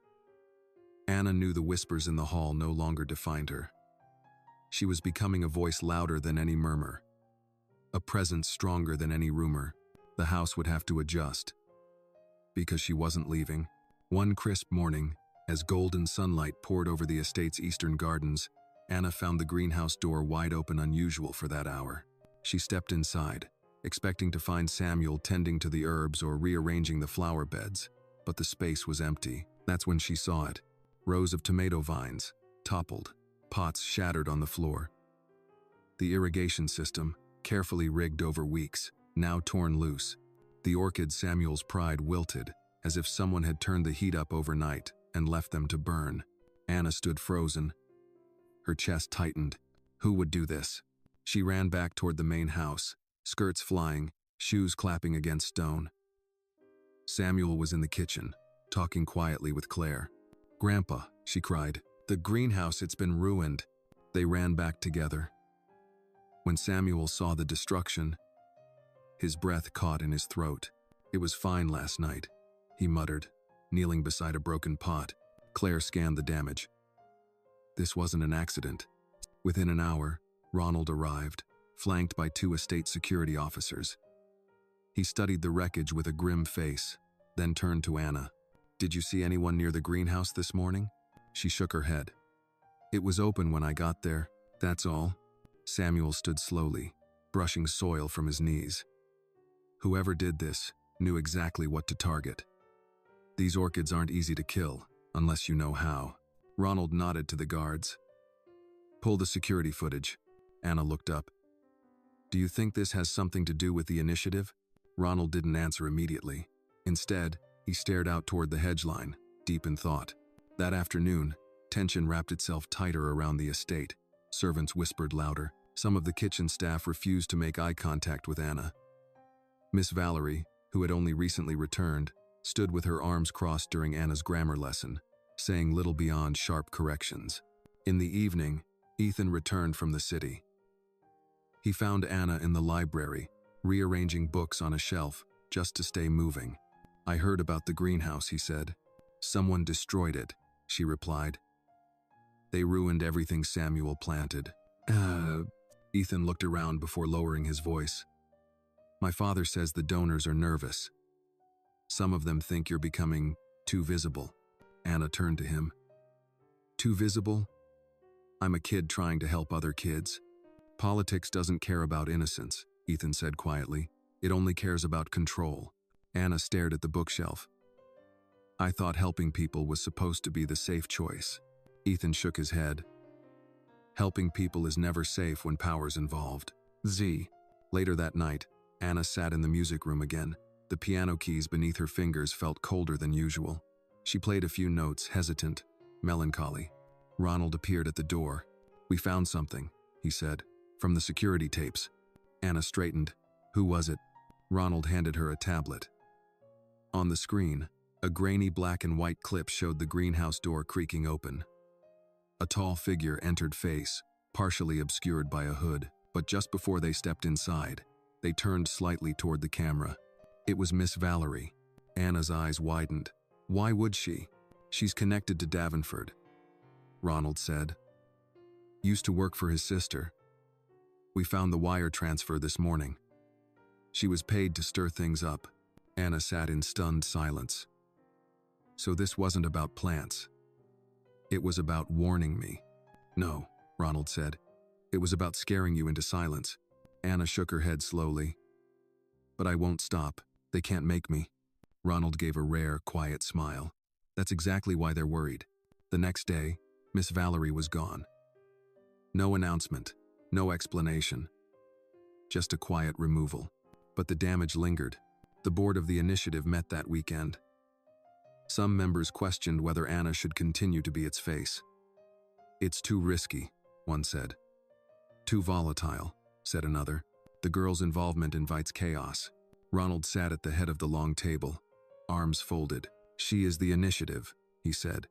Anna knew the whispers in the hall no longer defined her. She was becoming a voice louder than any murmur, a presence stronger than any rumor. The house would have to adjust, because she wasn't leaving. One crisp morning, as golden sunlight poured over the estate's eastern gardens, Anna found the greenhouse door wide open, unusual for that hour. She stepped inside, expecting to find Samuel tending to the herbs or rearranging the flower beds, but the space was empty. That's when she saw it. Rows of tomato vines, toppled, pots shattered on the floor. The irrigation system, carefully rigged over weeks, now torn loose. The orchids Samuel's pride wilted, as if someone had turned the heat up overnight and left them to burn. Anna stood frozen. Her chest tightened. Who would do this? She ran back toward the main house, skirts flying, shoes clapping against stone. Samuel was in the kitchen, talking quietly with Claire. "Grandpa," she cried, "the greenhouse, it's been ruined." They ran back together. When Samuel saw the destruction, his breath caught in his throat. "It was fine last night," he muttered, kneeling beside a broken pot. Claire scanned the damage. This wasn't an accident. Within an hour, Ronald arrived, flanked by 2 estate security officers. He studied the wreckage with a grim face, then turned to Anna. "Did you see anyone near the greenhouse this morning?" She shook her head. "It was open when I got there, that's all." Samuel stood slowly, brushing soil from his knees. Whoever did this knew exactly what to target. These orchids aren't easy to kill, unless you know how. Ronald nodded to the guards. "Pull the security footage." Anna looked up. "Do you think this has something to do with the initiative?" Ronald didn't answer immediately. Instead, he stared out toward the hedge line, deep in thought. That afternoon, tension wrapped itself tighter around the estate. Servants whispered louder. Some of the kitchen staff refused to make eye contact with Anna. Miss Valerie, who had only recently returned, stood with her arms crossed during Anna's grammar lesson, saying little beyond sharp corrections. In the evening, Ethan returned from the city. He found Anna in the library, rearranging books on a shelf, just to stay moving. "I heard about the greenhouse," he said. "Someone destroyed it," she replied. "They ruined everything Samuel planted." Ethan looked around before lowering his voice. "My father says the donors are nervous. Some of them think you're becoming too visible." Anna turned to him. "Too visible? I'm a kid trying to help other kids. Politics doesn't care about innocence," Ethan said quietly. "It only cares about control." Anna stared at the bookshelf. "I thought helping people was supposed to be the safe choice." Ethan shook his head. "Helping people is never safe when power's involved." Later that night, Anna sat in the music room again. The piano keys beneath her fingers felt colder than usual. She played a few notes, hesitant, melancholy. Ronald appeared at the door. "We found something," he said, "from the security tapes." Anna straightened. "Who was it?" Ronald handed her a tablet. On the screen, a grainy black and white clip showed the greenhouse door creaking open. A tall figure entered face, partially obscured by a hood, but just before they stepped inside, they turned slightly toward the camera. It was Miss Valerie. Anna's eyes widened. "Why would she? She's connected to Davenport," Ronald said. "Used to work for his sister. We found the wire transfer this morning. She was paid to stir things up." Anna sat in stunned silence. "So this wasn't about plants. It was about warning me." "No," Ronald said. "It was about scaring you into silence." Anna shook her head slowly. "But I won't stop. They can't make me." Ronald gave a rare, quiet smile. "That's exactly why they're worried." The next day, Miss Valerie was gone. No announcement, no explanation. Just a quiet removal. But the damage lingered. The board of the initiative met that weekend. Some members questioned whether Anna should continue to be its face. "It's too risky," one said. "Too volatile," said another. "The girl's involvement invites chaos." Ronald sat at the head of the long table, arms folded. "She is the initiative," he said.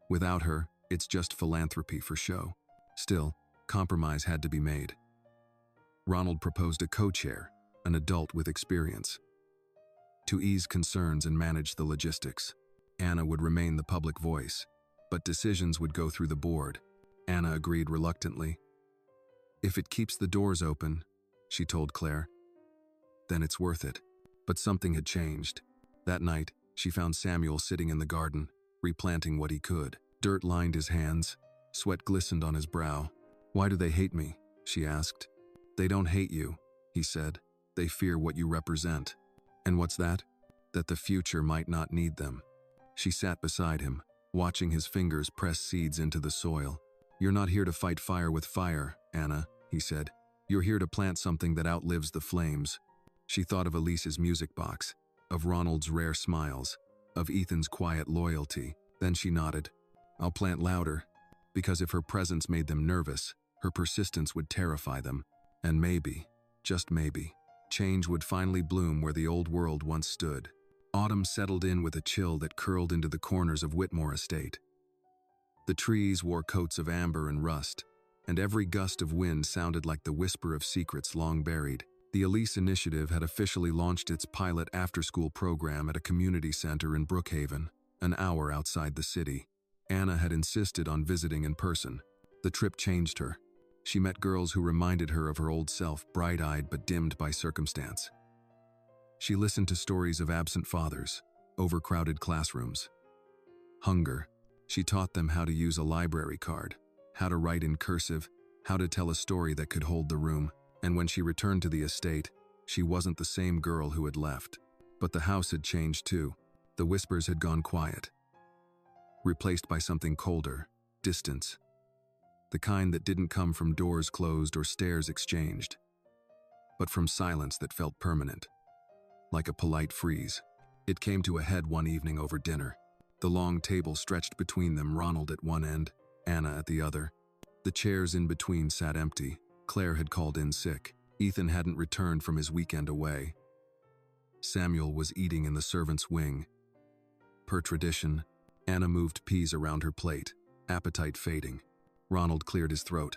"Without her, it's just philanthropy for show." Still, compromise had to be made. Ronald proposed a co-chair, an adult with experience. To ease concerns and manage the logistics, Anna would remain the public voice, but decisions would go through the board. Anna agreed reluctantly. "If it keeps the doors open," she told Claire, "then it's worth it." But something had changed. That night, she found Samuel sitting in the garden, replanting what he could. Dirt lined his hands, sweat glistened on his brow. "Why do they hate me?" she asked. "They don't hate you," he said. "They fear what you represent." "And what's that?" "That the future might not need them." She sat beside him, watching his fingers press seeds into the soil. "You're not here to fight fire with fire, Anna," he said. "You're here to plant something that outlives the flames." She thought of Elise's music box, of Ronald's rare smiles, of Ethan's quiet loyalty. Then she nodded. "I'll plant louder, because if her presence made them nervous, her persistence would terrify them. And maybe, just maybe, change would finally bloom where the old world once stood. Autumn settled in with a chill that curled into the corners of Whitmore Estate. The trees wore coats of amber and rust, and every gust of wind sounded like the whisper of secrets long buried. The Elise Initiative had officially launched its pilot after-school program at a community center in Brookhaven, an hour outside the city. Anna had insisted on visiting in person. The trip changed her. She met girls who reminded her of her old self, bright-eyed but dimmed by circumstance. She listened to stories of absent fathers, overcrowded classrooms, hunger. She taught them how to use a library card, how to write in cursive, how to tell a story that could hold the room. And when she returned to the estate, she wasn't the same girl who had left. But the house had changed too. The whispers had gone quiet, replaced by something colder, distance. The kind that didn't come from doors closed or stares exchanged, but from silence that felt permanent, like a polite freeze. It came to a head one evening over dinner. The long table stretched between them, Ronald at one end, Anna at the other. The chairs in between sat empty. Claire had called in sick. Ethan hadn't returned from his weekend away. Samuel was eating in the servants' wing. Per tradition, Anna moved peas around her plate, appetite fading. Ronald cleared his throat.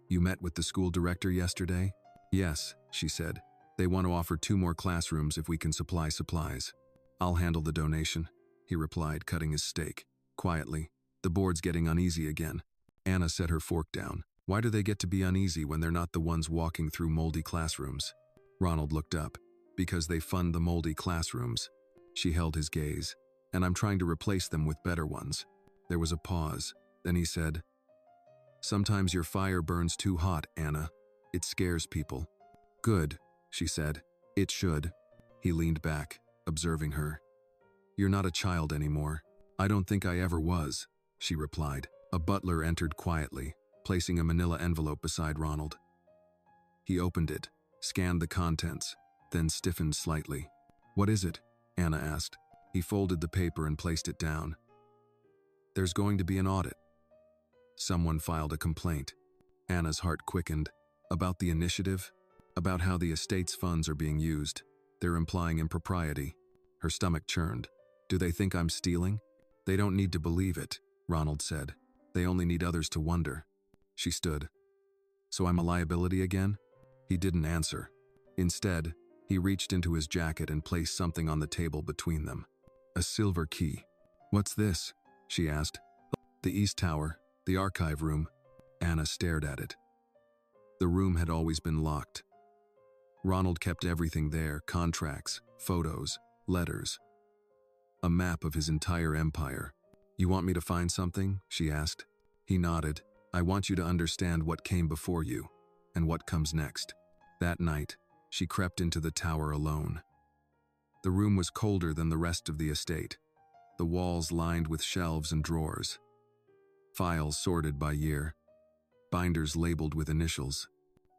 "You met with the school director yesterday?" "Yes," she said. "They want to offer 2 more classrooms if we can supply supplies." "I'll handle the donation," he replied, cutting his steak. Quietly, "The board's getting uneasy again." Anna set her fork down. "Why do they get to be uneasy when they're not the ones walking through moldy classrooms?" Ronald looked up. "Because they fund the moldy classrooms." She held his gaze. "And I'm trying to replace them with better ones." There was a pause. Then he said, "Sometimes your fire burns too hot, Anna. It scares people." "Good," she said. "It should." He leaned back, observing her. "You're not a child anymore." "I don't think I ever was," she replied. A butler entered quietly, placing a manila envelope beside Ronald. He opened it, scanned the contents, then stiffened slightly. "What is it?" Anna asked. He folded the paper and placed it down. "There's going to be an audit." Someone filed a complaint. Anna's heart quickened. About the initiative? About how the estate's funds are being used. They're implying impropriety. Her stomach churned. "Do they think I'm stealing?" "They don't need to believe it," Ronald said. "They only need others to wonder." She stood. "So I'm a liability again?" He didn't answer. Instead, he reached into his jacket and placed something on the table between them. A silver key. "What's this?" she asked. "The East Tower, the archive room." Anna stared at it. The room had always been locked. Ronald kept everything there: contracts, photos, letters. A map of his entire empire. "You want me to find something?" she asked. He nodded. "I want you to understand what came before you, and what comes next." That night, she crept into the tower alone. The room was colder than the rest of the estate. The walls lined with shelves and drawers. Files sorted by year. Binders labeled with initials.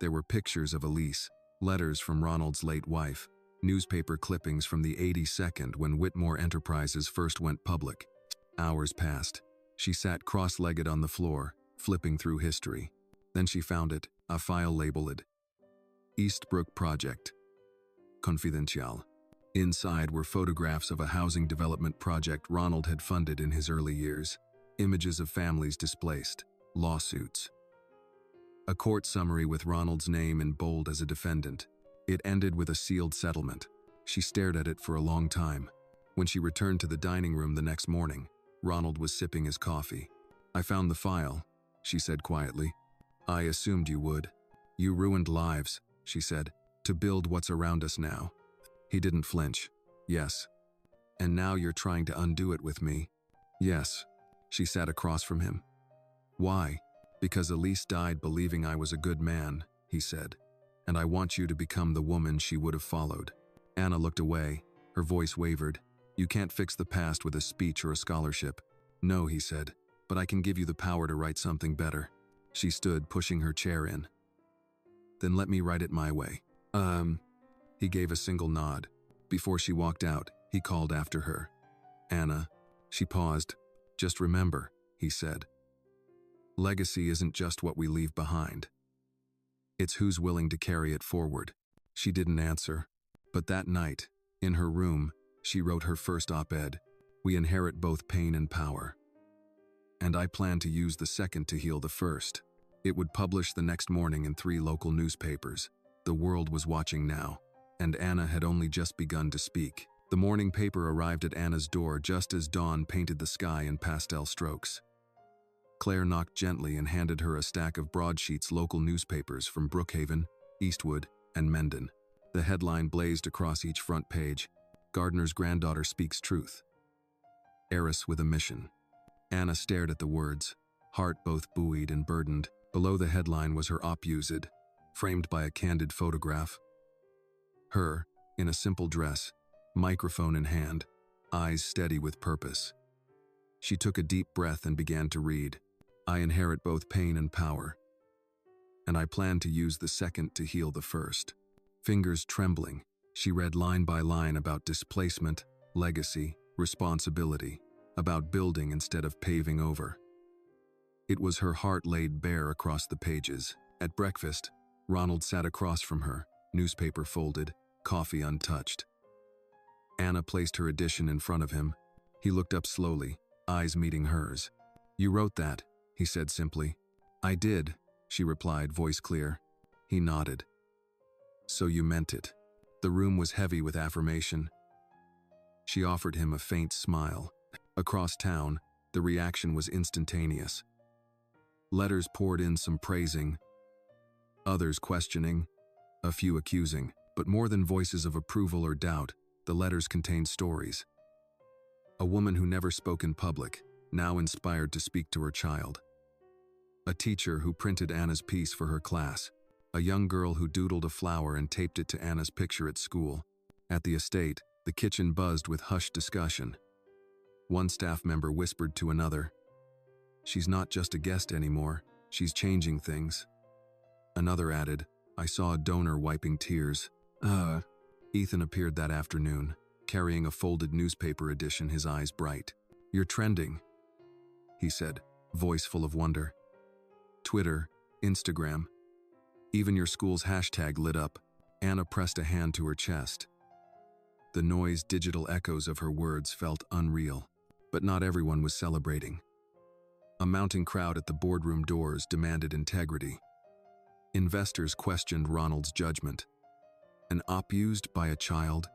There were pictures of Elise, letters from Ronald's late wife, newspaper clippings from the 82nd when Whitmore Enterprises first went public. Hours passed. She sat cross-legged on the floor, flipping through history. Then she found it, a file labeled Eastbrook Project. Confidential. Inside were photographs of a housing development project Ronald had funded in his early years. Images of families displaced. Lawsuits. A court summary with Ronald's name in bold as a defendant. It ended with a sealed settlement. She stared at it for a long time. When she returned to the dining room the next morning, Ronald was sipping his coffee. "I found the file," she said quietly. "I assumed you would. You ruined lives," she said, "to build what's around us now." He didn't flinch. "Yes. And now you're trying to undo it with me." "Yes." She sat across from him. "Why?" "Because Elise died believing I was a good man," he said. "And I want you to become the woman she would have followed." Anna looked away. Her voice wavered. "You can't fix the past with a speech or a scholarship." "No," he said, "but I can give you the power to write something better." She stood, pushing her chair in. "Then let me write it my way." He gave a single nod. Before she walked out, he called after her. "Anna." She paused. "Just remember," he said. "Legacy isn't just what we leave behind. It's who's willing to carry it forward." She didn't answer. But that night, in her room, she wrote her first op-ed. We inherit both pain and power. And I plan to use the second to heal the first. It would publish the next morning in 3 local newspapers. The world was watching now, and Anna had only just begun to speak. The morning paper arrived at Anna's door just as dawn painted the sky in pastel strokes. Claire knocked gently and handed her a stack of broadsheets local newspapers from Brookhaven, Eastwood, and Mendon. The headline blazed across each front page, "Gardener's granddaughter speaks truth. Heiress with a mission." Anna stared at the words, heart both buoyed and burdened. Below the headline was her op-used, framed by a candid photograph. Her, in a simple dress, microphone in hand, eyes steady with purpose. She took a deep breath and began to read, "I inherit both pain and power, and I plan to use the second to heal the first." Fingers trembling, she read line by line about displacement, legacy, responsibility, about building instead of paving over. It was her heart laid bare across the pages. At breakfast, Ronald sat across from her, newspaper folded, coffee untouched. Anna placed her edition in front of him. He looked up slowly, eyes meeting hers. "You wrote that," he said simply. "I did," she replied, voice clear. He nodded. "So you meant it." The room was heavy with affirmation. She offered him a faint smile. Across town, the reaction was instantaneous. Letters poured in, some praising, others questioning, a few accusing, but more than voices of approval or doubt, the letters contained stories. A woman who never spoke in public, now inspired to speak to her child. A teacher who printed Anna's piece for her class. A young girl who doodled a flower and taped it to Anna's picture at school. At the estate, the kitchen buzzed with hushed discussion. One staff member whispered to another, "She's not just a guest anymore, she's changing things." Another added, "I saw a donor wiping tears." Ethan appeared that afternoon, carrying a folded newspaper edition, his eyes bright. "You're trending," he said, voice full of wonder. "Twitter, Instagram. Even your school's hashtag lit up." Anna pressed a hand to her chest. The noise, digital echoes of her words felt unreal, but not everyone was celebrating. A mounting crowd at the boardroom doors demanded integrity. Investors questioned Ronald's judgment. An op used by a child?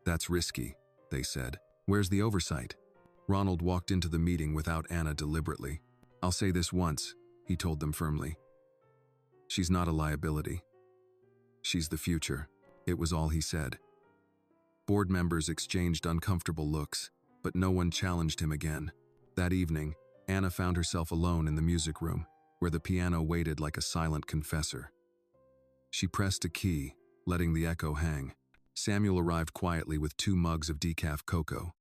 "That's risky," they said. "Where's the oversight?" Ronald walked into the meeting without Anna deliberately. "I'll say this once," he told them firmly. "She's not a liability. She's the future." It was all he said. Board members exchanged uncomfortable looks, but no one challenged him again. That evening, Anna found herself alone in the music room, where the piano waited like a silent confessor. She pressed a key, letting the echo hang. Samuel arrived quietly with 2 mugs of decaf cocoa.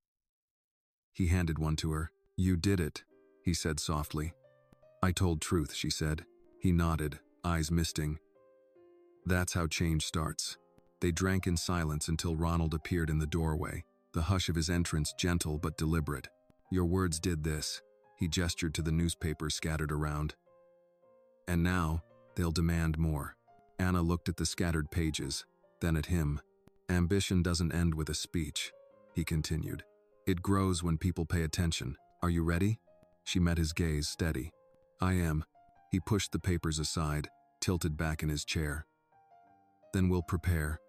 He handed one to her. "You did it," he said softly. "I told truth," she said. He nodded, eyes misting. That's how change starts. They drank in silence until Ronald appeared in the doorway, the hush of his entrance gentle but deliberate. "Your words did this." He gestured to the newspapers scattered around. "And now, they'll demand more." Anna looked at the scattered pages, then at him. "Ambition doesn't end with a speech," he continued. "It grows when people pay attention. Are you ready?" She met his gaze, steady. "I am." He pushed the papers aside, tilted back in his chair. "Then we'll prepare.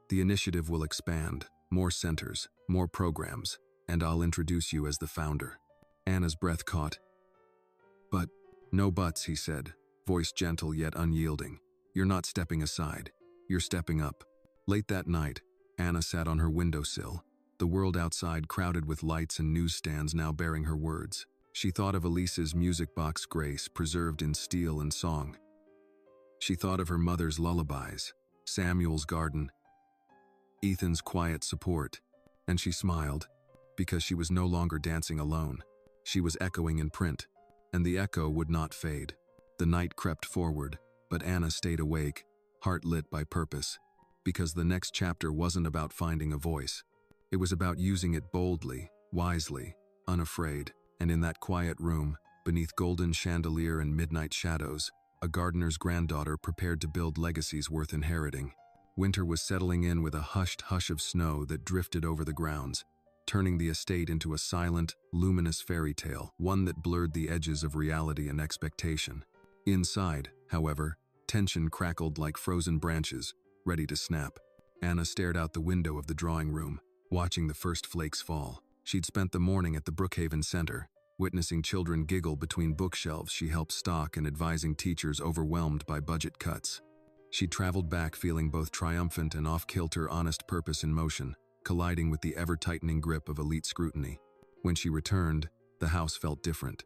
The initiative will expand, more centers, more programs, and I'll introduce you as the founder." Anna's breath caught. "But, no buts," he said, voice gentle yet unyielding. "You're not stepping aside. You're stepping up." Late that night, Anna sat on her windowsill, the world outside crowded with lights and newsstands now bearing her words. She thought of Elise's music box Grace, preserved in steel and song. She thought of her mother's lullabies, Samuel's garden, Ethan's quiet support, and she smiled, because she was no longer dancing alone. She was echoing in print, and the echo would not fade. The night crept forward, but Anna stayed awake, heart lit by purpose, because the next chapter wasn't about finding a voice. It was about using it boldly, wisely, unafraid. And in that quiet room, beneath golden chandelier and midnight shadows, a gardener's granddaughter prepared to build legacies worth inheriting. Winter was settling in with a hushed hush of snow that drifted over the grounds, turning the estate into a silent, luminous fairy tale, one that blurred the edges of reality and expectation. Inside, however, tension crackled like frozen branches, ready to snap. Anna stared out the window of the drawing room, watching the first flakes fall. She'd spent the morning at the Brookhaven Center, witnessing children giggle between bookshelves she helped stock and advising teachers overwhelmed by budget cuts. She'd traveled back feeling both triumphant and off-kilter, honest purpose in motion, colliding with the ever-tightening grip of elite scrutiny. When she returned, the house felt different.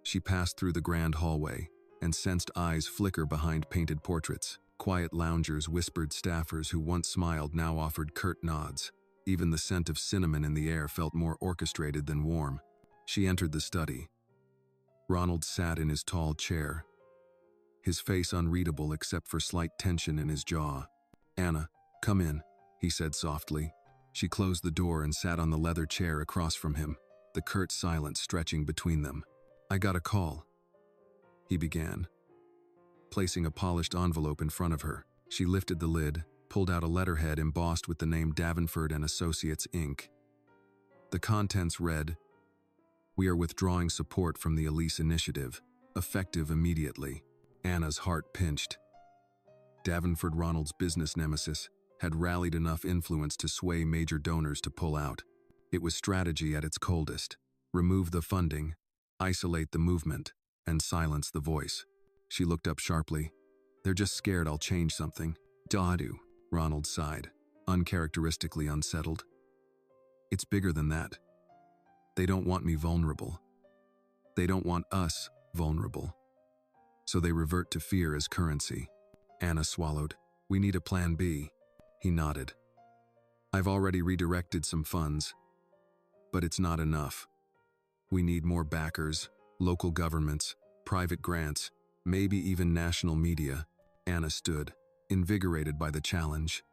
She passed through the grand hallway and sensed eyes flicker behind painted portraits. Quiet loungers, whispered staffers who once smiled now offered curt nods. Even the scent of cinnamon in the air felt more orchestrated than warm. She entered the study. Ronald sat in his tall chair, his face unreadable except for slight tension in his jaw. "Anna, come in," he said softly. She closed the door and sat on the leather chair across from him, the curt silence stretching between them. "I got a call," he began, placing a polished envelope in front of her. She lifted the lid, pulled out a letterhead embossed with the name Davenport and Associates, Inc. The contents read, "We are withdrawing support from the Elise Initiative, effective immediately." Anna's heart pinched. Davenport, Ronald's business nemesis, had rallied enough influence to sway major donors to pull out. It was strategy at its coldest. Remove the funding, isolate the movement, and silence the voice. She looked up sharply. "They're just scared I'll change something." "Dadu," Ronald sighed, uncharacteristically unsettled. "It's bigger than that. They don't want me vulnerable. They don't want us vulnerable. So they revert to fear as currency." Anna swallowed. "We need a plan B." He nodded. "I've already redirected some funds, but it's not enough. We need more backers, local governments, private grants, maybe even national media." Anna stood, invigorated by the challenge.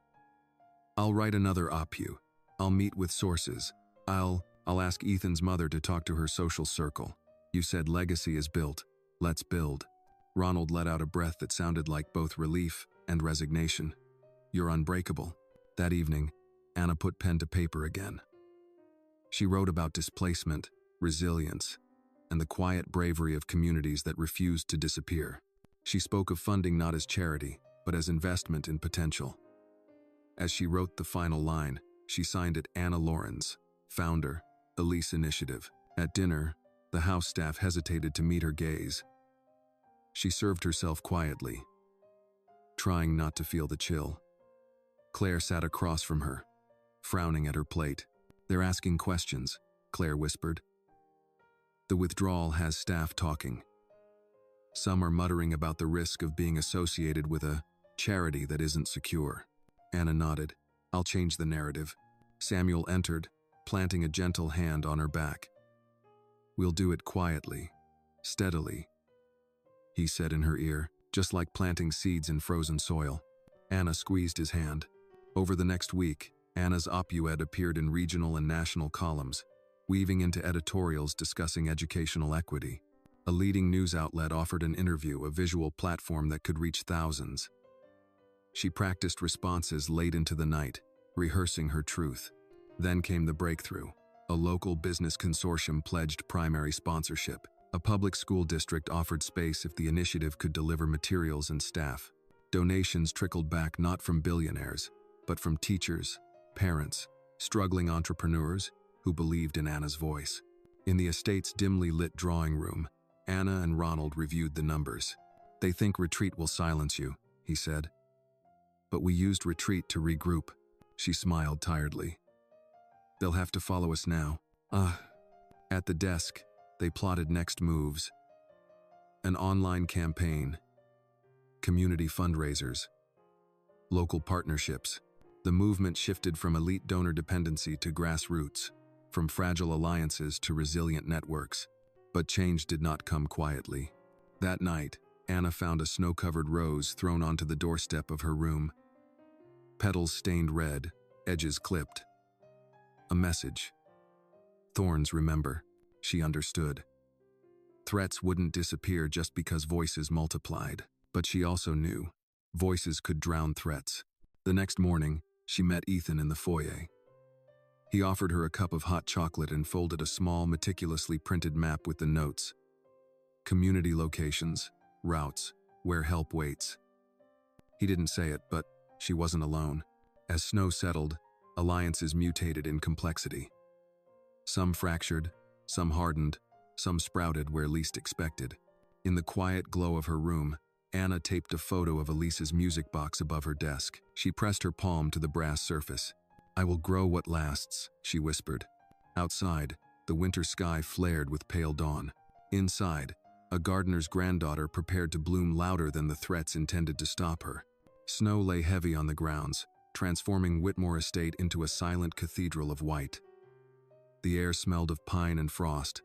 "I'll write another OPU. I'll meet with sources. I'll ask Ethan's mother to talk to her social circle. You said legacy is built. Let's build." Ronald let out a breath that sounded like both relief and resignation. "You're unbreakable." That evening, Anna put pen to paper again. She wrote about displacement, resilience, and the quiet bravery of communities that refused to disappear. She spoke of funding not as charity, but as investment in potential. As she wrote the final line, she signed it Anna Lawrence, founder, Elise Initiative. At dinner, the house staff hesitated to meet her gaze. She served herself quietly, trying not to feel the chill. Claire sat across from her, frowning at her plate. "They're asking questions," Claire whispered. "The withdrawal has staff talking. Some are muttering about the risk of being associated with a charity that isn't secure." Anna nodded. "I'll change the narrative." Samuel entered, planting a gentle hand on her back. "We'll do it quietly, steadily," he said in her ear, "just like planting seeds in frozen soil." Anna squeezed his hand. Over the next week, Anna's op-ed appeared in regional and national columns, weaving into editorials discussing educational equity. A leading news outlet offered an interview, a visual platform that could reach thousands. She practiced responses late into the night, rehearsing her truth. Then came the breakthrough. A local business consortium pledged primary sponsorship. A public school district offered space if the initiative could deliver materials and staff. Donations trickled back not from billionaires, but from teachers, parents, struggling entrepreneurs who believed in Anna's voice. In the estate's dimly lit drawing room, Anna and Ronald reviewed the numbers. "They think retreat will silence you," he said. "But we used retreat to regroup." She smiled tiredly. "They'll have to follow us now." At the desk, they plotted next moves. An online campaign, community fundraisers, local partnerships. The movement shifted from elite donor dependency to grassroots, from fragile alliances to resilient networks. But change did not come quietly. That night, Anna found a snow-covered rose thrown onto the doorstep of her room. Petals stained red, edges clipped. A message. Thorns remember. She understood. Threats wouldn't disappear just because voices multiplied. But she also knew voices could drown threats. The next morning, she met Ethan in the foyer. He offered her a cup of hot chocolate and folded a small, meticulously printed map with the notes: community locations, routes, where help waits. He didn't say it, but she wasn't alone. As snow settled, alliances mutated in complexity. Some fractured, some hardened, some sprouted where least expected. In the quiet glow of her room, Anna taped a photo of Elise's music box above her desk. She pressed her palm to the brass surface. "I will grow what lasts," she whispered. Outside, the winter sky flared with pale dawn. Inside, a gardener's granddaughter prepared to bloom louder than the threats intended to stop her. Snow lay heavy on the grounds, transforming Whitmore Estate into a silent cathedral of white. The air smelled of pine and frost,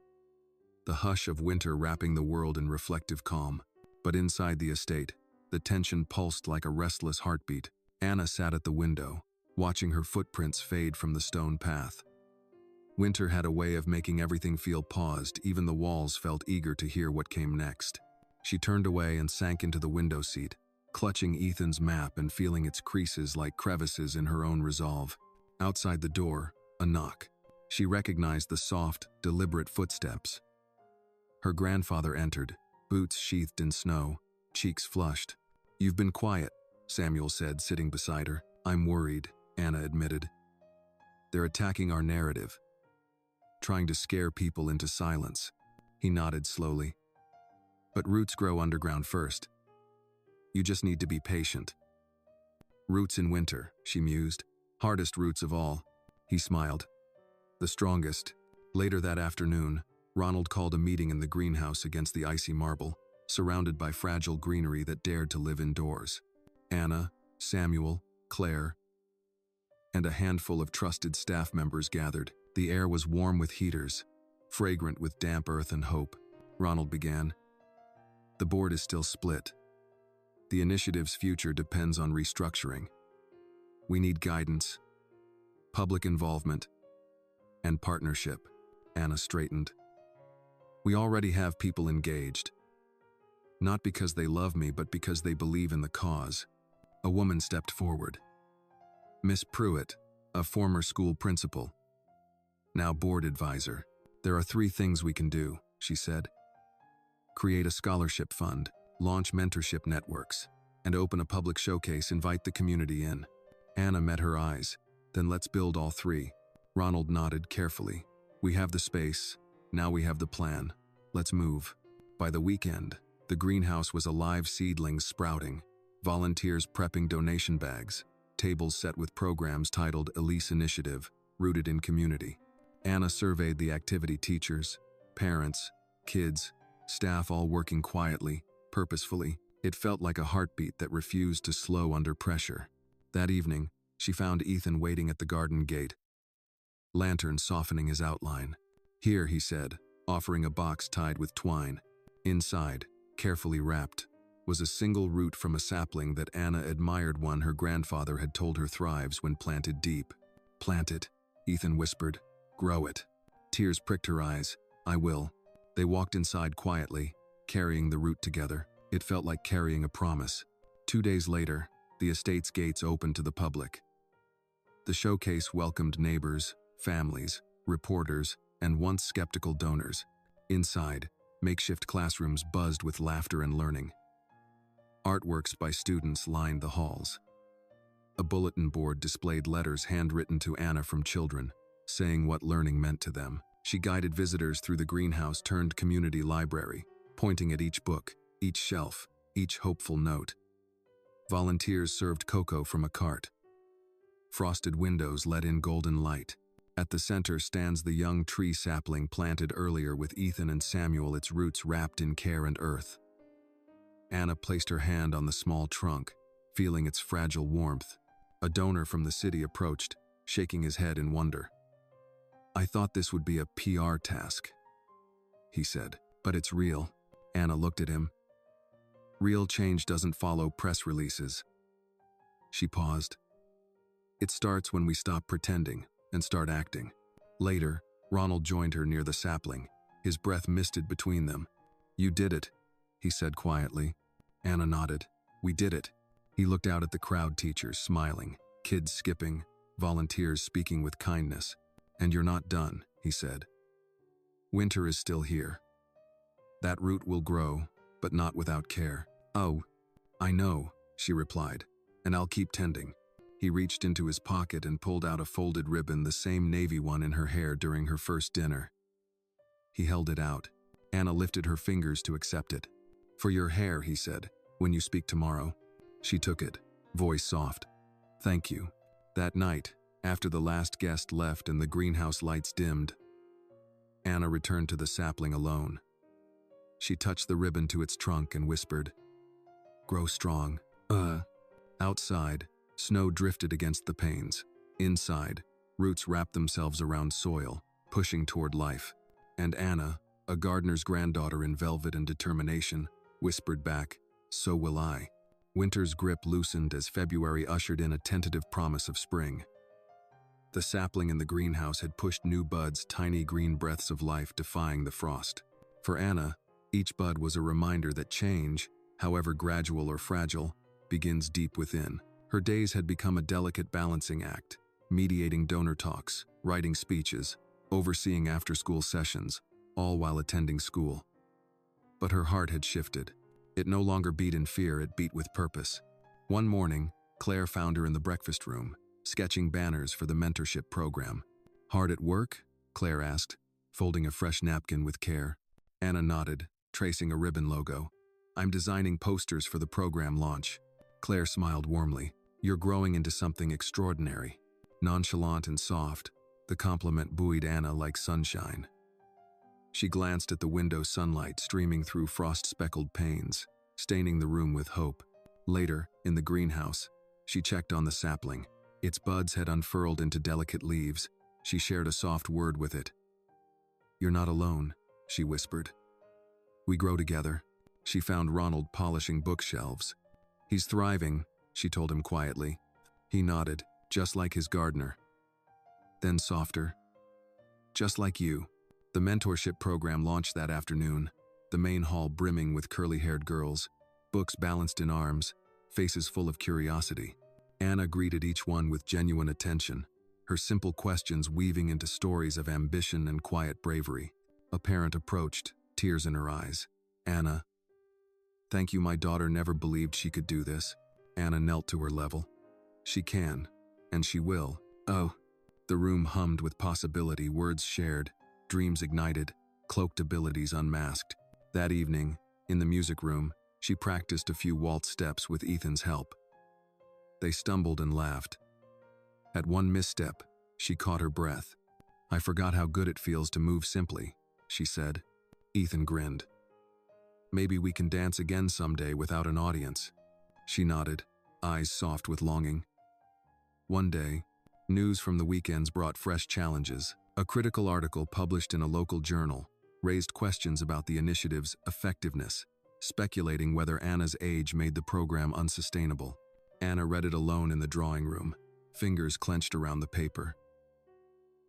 the hush of winter wrapping the world in reflective calm. But inside the estate, the tension pulsed like a restless heartbeat. Anna sat at the window, watching her footprints fade from the stone path. Winter had a way of making everything feel paused. Even the walls felt eager to hear what came next. She turned away and sank into the window seat, clutching Ethan's map and feeling its creases like crevices in her own resolve. Outside the door, a knock. She recognized the soft, deliberate footsteps. Her grandfather entered, boots sheathed in snow, cheeks flushed. "You've been quiet," Samuel said, sitting beside her. "I'm worried," Anna admitted. "They're attacking our narrative, trying to scare people into silence." He nodded slowly. "But roots grow underground first. You just need to be patient." "Roots in winter," she mused. "Hardest roots of all." He smiled. "The strongest." Later that afternoon, Ronald called a meeting in the greenhouse against the icy marble, surrounded by fragile greenery that dared to live indoors. Anna, Samuel, Claire, and a handful of trusted staff members gathered. The air was warm with heaters, fragrant with damp earth and hope. Ronald began. "The board is still split. The initiative's future depends on restructuring. We need guidance, public involvement, and partnership." Anna straightened. "We already have people engaged. Not because they love me, but because they believe in the cause." A woman stepped forward. Miss Pruitt, a former school principal, now board advisor. "There are 3 things we can do," she said. "Create a scholarship fund, launch mentorship networks, and open a public showcase. Invite the community in." Anna met her eyes. "Then let's build all 3. Ronald nodded carefully. "We have the space. Now we have the plan. Let's move." By the weekend, the greenhouse was alive, seedlings sprouting, volunteers prepping donation bags, tables set with programs titled Elise Initiative, rooted in community. Anna surveyed the activity: teachers, parents, kids, staff all working quietly, purposefully. It felt like a heartbeat that refused to slow under pressure. That evening, she found Ethan waiting at the garden gate, lantern softening his outline. "Here," he said, offering a box tied with twine. Inside, carefully wrapped, was a single root from a sapling that Anna admired, one her grandfather had told her thrives when planted deep. "Plant it," Ethan whispered. "Grow it." Tears pricked her eyes. "I will." They walked inside quietly, carrying the root together. It felt like carrying a promise. 2 days later, the estate's gates opened to the public. The showcase welcomed neighbors, families, reporters, and once skeptical donors. Inside, makeshift classrooms buzzed with laughter and learning. Artworks by students lined the halls. A bulletin board displayed letters handwritten to Anna from children, saying what learning meant to them. She guided visitors through the greenhouse turned community library, pointing at each book, each shelf, each hopeful note. Volunteers served cocoa from a cart. Frosted windows let in golden light. At the center stands the young tree sapling planted earlier with Ethan and Samuel, its roots wrapped in care and earth. Anna placed her hand on the small trunk, feeling its fragile warmth. A donor from the city approached, shaking his head in wonder. "I thought this would be a PR task," he said. "But it's real." Anna looked at him. "Real change doesn't follow press releases." She paused. "It starts when we stop pretending and start acting." Later, Ronald joined her near the sapling, his breath misted between them. "You did it," he said quietly. Anna nodded. "We did it." He looked out at the crowd, teachers smiling, kids skipping, volunteers speaking with kindness. "And you're not done," he said. "Winter is still here. That root will grow, but not without care." "Oh, I know," she replied, "and I'll keep tending." He reached into his pocket and pulled out a folded ribbon, the same navy one in her hair during her first dinner. He held it out. Anna lifted her fingers to accept it. "For your hair," he said, "when you speak tomorrow." She took it, voice soft. "Thank you." That night, after the last guest left and the greenhouse lights dimmed, Anna returned to the sapling alone. She touched the ribbon to its trunk and whispered, "Grow strong." Outside, snow drifted against the panes. Inside, roots wrapped themselves around soil, pushing toward life. And Anna, a gardener's granddaughter in velvet and determination, whispered back, "So will I." Winter's grip loosened as February ushered in a tentative promise of spring. The sapling in the greenhouse had pushed new buds, tiny green breaths of life defying the frost. For Anna, each bud was a reminder that change, however gradual or fragile, begins deep within. Her days had become a delicate balancing act, mediating donor talks, writing speeches, overseeing after-school sessions, all while attending school. But her heart had shifted. It no longer beat in fear, it beat with purpose. One morning, Claire found her in the breakfast room, sketching banners for the mentorship program. "Hard at work?" Claire asked, folding a fresh napkin with care. Anna nodded, tracing a ribbon logo. "I'm designing posters for the program launch." Claire smiled warmly. "You're growing into something extraordinary." Nonchalant and soft, the compliment buoyed Anna like sunshine. She glanced at the window, sunlight streaming through frost-speckled panes, staining the room with hope. Later, in the greenhouse, she checked on the sapling. Its buds had unfurled into delicate leaves. She shared a soft word with it. "You're not alone," she whispered. "We grow together." She found Ronald polishing bookshelves. "He's thriving," she told him quietly. He nodded, "Just like his gardener." Then softer, "Just like you." The mentorship program launched that afternoon, the main hall brimming with curly-haired girls, books balanced in arms, faces full of curiosity. Anna greeted each one with genuine attention, her simple questions weaving into stories of ambition and quiet bravery. A parent approached, tears in her eyes. "Anna, thank you. My daughter never believed she could do this." Anna knelt to her level. "She can, and she will." "Oh." The room hummed with possibility, words shared, dreams ignited, cloaked abilities unmasked. That evening, in the music room, she practiced a few waltz steps with Ethan's help. They stumbled and laughed. At one misstep, she caught her breath. "I forgot how good it feels to move simply," she said. Ethan grinned. "Maybe we can dance again someday without an audience." She nodded, eyes soft with longing. One day, news from the weekends brought fresh challenges. A critical article published in a local journal raised questions about the initiative's effectiveness, speculating whether Anna's age made the program unsustainable. Anna read it alone in the drawing room, fingers clenched around the paper.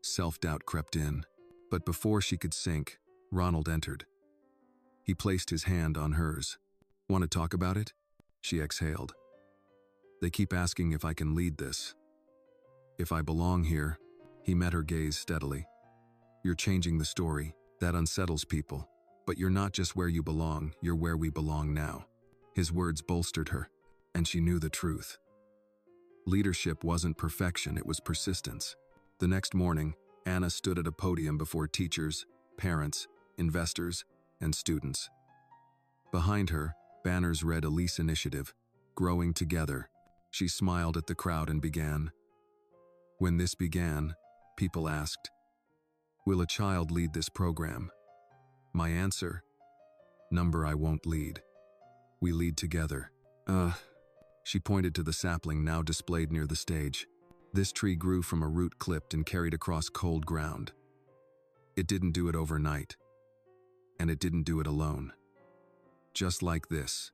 Self-doubt crept in, but before she could sink, Ronald entered. He placed his hand on hers. "Want to talk about it?" She exhaled. "They keep asking if I can lead this. If I belong here." He met her gaze steadily. "You're changing the story. That unsettles people. But you're not just where you belong, you're where we belong now." His words bolstered her, and she knew the truth. Leadership wasn't perfection, it was persistence. The next morning, Anna stood at a podium before teachers, parents, investors, and students. Behind her, banners read Elise Initiative, Growing Together. She smiled at the crowd and began. When this began, people asked, "Will a child lead this program?" My answer? Number I won't lead. We lead together. She pointed to the sapling now displayed near the stage. This tree grew from a root clipped and carried across cold ground. It didn't do it overnight. And it didn't do it alone. Just like this.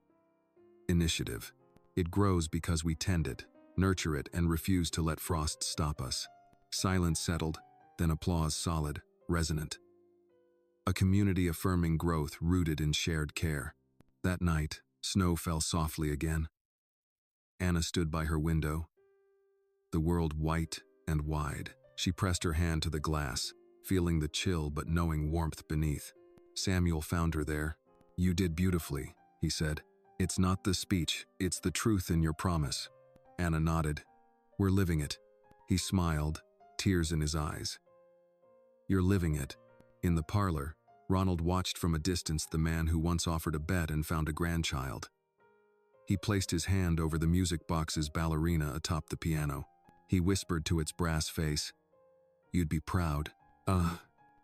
Initiative. It grows because we tend it, nurture it, and refuse to let frost stop us. Silence settled, then applause solid, resonant. A community affirming growth rooted in shared care. That night, snow fell softly again. Anna stood by her window, the world white and wide. She pressed her hand to the glass, feeling the chill but knowing warmth beneath. Samuel found her there. "You did beautifully," he said. "It's not the speech, it's the truth in your promise." Anna nodded. "We're living it." He smiled, tears in his eyes. "You're living it." In the parlor, Ronald watched from a distance the man who once offered a bet and found a grandchild. He placed his hand over the music box's ballerina atop the piano. He whispered to its brass face, "You'd be proud."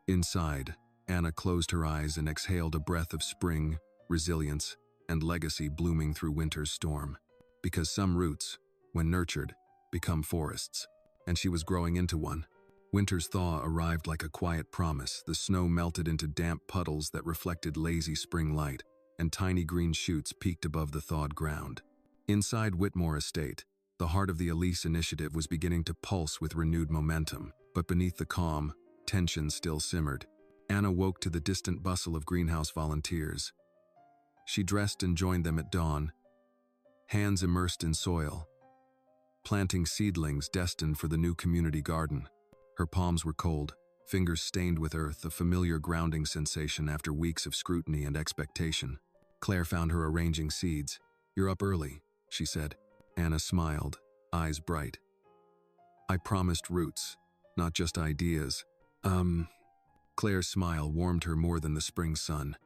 Inside, Anna closed her eyes and exhaled a breath of spring, resilience, and legacy blooming through winter's storm. Because some roots, when nurtured, become forests, and she was growing into one. Winter's thaw arrived like a quiet promise. The snow melted into damp puddles that reflected lazy spring light, and tiny green shoots peeked above the thawed ground. Inside Whitmore Estate, the heart of the Elise initiative was beginning to pulse with renewed momentum, but beneath the calm, tension still simmered. Anna woke to the distant bustle of greenhouse volunteers. She dressed and joined them at dawn, hands immersed in soil, planting seedlings destined for the new community garden. Her palms were cold, fingers stained with earth, a familiar grounding sensation after weeks of scrutiny and expectation. Claire found her arranging seeds. "You're up early," she said. Anna smiled, eyes bright. "I promised roots, not just ideas." Claire's smile warmed her more than the spring sun.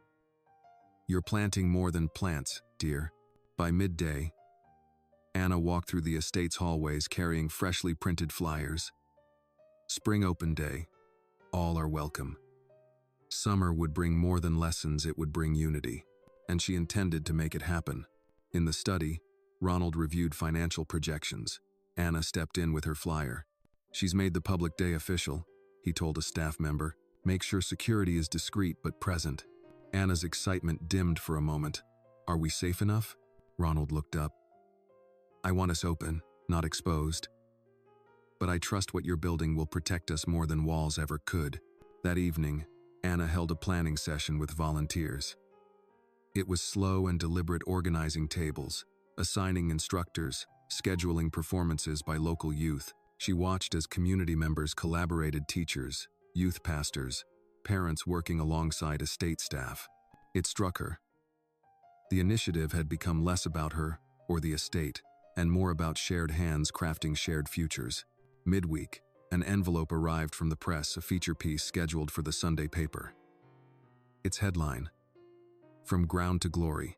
"You're planting more than plants, dear." By midday, Anna walked through the estate's hallways carrying freshly printed flyers. Spring Open Day. All are welcome. Summer would bring more than lessons, it would bring unity. And she intended to make it happen. In the study, Ronald reviewed financial projections. Anna stepped in with her flyer. "She's made the public day official," he told a staff member. "Make sure security is discreet but present." Anna's excitement dimmed for a moment. "Are we safe enough?" Ronald looked up. "I want us open, not exposed. But I trust what you're building will protect us more than walls ever could." That evening, Anna held a planning session with volunteers. It was slow and deliberate, organizing tables, assigning instructors, scheduling performances by local youth. She watched as community members collaborated, teachers, youth pastors, parents working alongside estate staff. It struck her. The initiative had become less about her or the estate, and more about shared hands crafting shared futures. Midweek, an envelope arrived from the press, a feature piece scheduled for the Sunday paper. Its headline, "From Ground to Glory: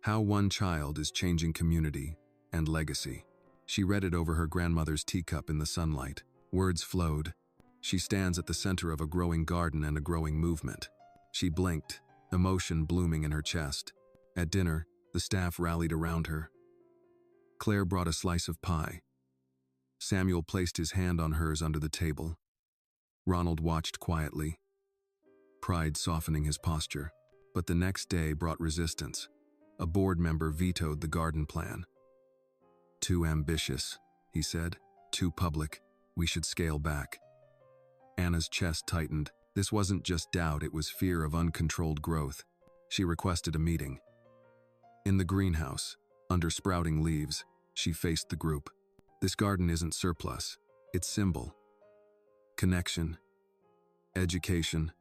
How One Child is Changing Community and Legacy." She read it over her grandmother's teacup in the sunlight. Words flowed. She stands at the center of a growing garden and a growing movement. She blinked, emotion blooming in her chest. At dinner, the staff rallied around her. Claire brought a slice of pie. Samuel placed his hand on hers under the table. Ronald watched quietly, pride softening his posture. But the next day brought resistance. A board member vetoed the garden plan. "Too ambitious," he said. "Too public. We should scale back." Anna's chest tightened. This wasn't just doubt, it was fear of uncontrolled growth. She requested a meeting. In the greenhouse, under sprouting leaves, she faced the group. "This garden isn't surplus. It's symbol. Connection. Education.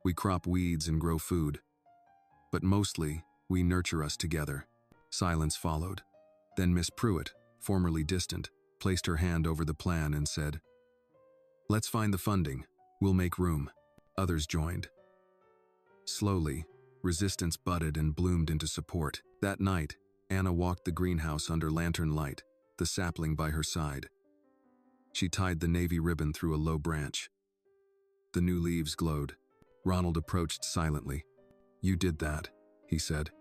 We crop weeds and grow food. But mostly, we nurture us together." Silence followed. Then Miss Pruitt, formerly distant, placed her hand over the plan and said, "Let's find the funding. We'll make room." Others joined. Slowly, resistance budded and bloomed into support. That night, Anna walked the greenhouse under lantern light, the sapling by her side. She tied the navy ribbon through a low branch. The new leaves glowed. Ronald approached silently. "You did that," he said.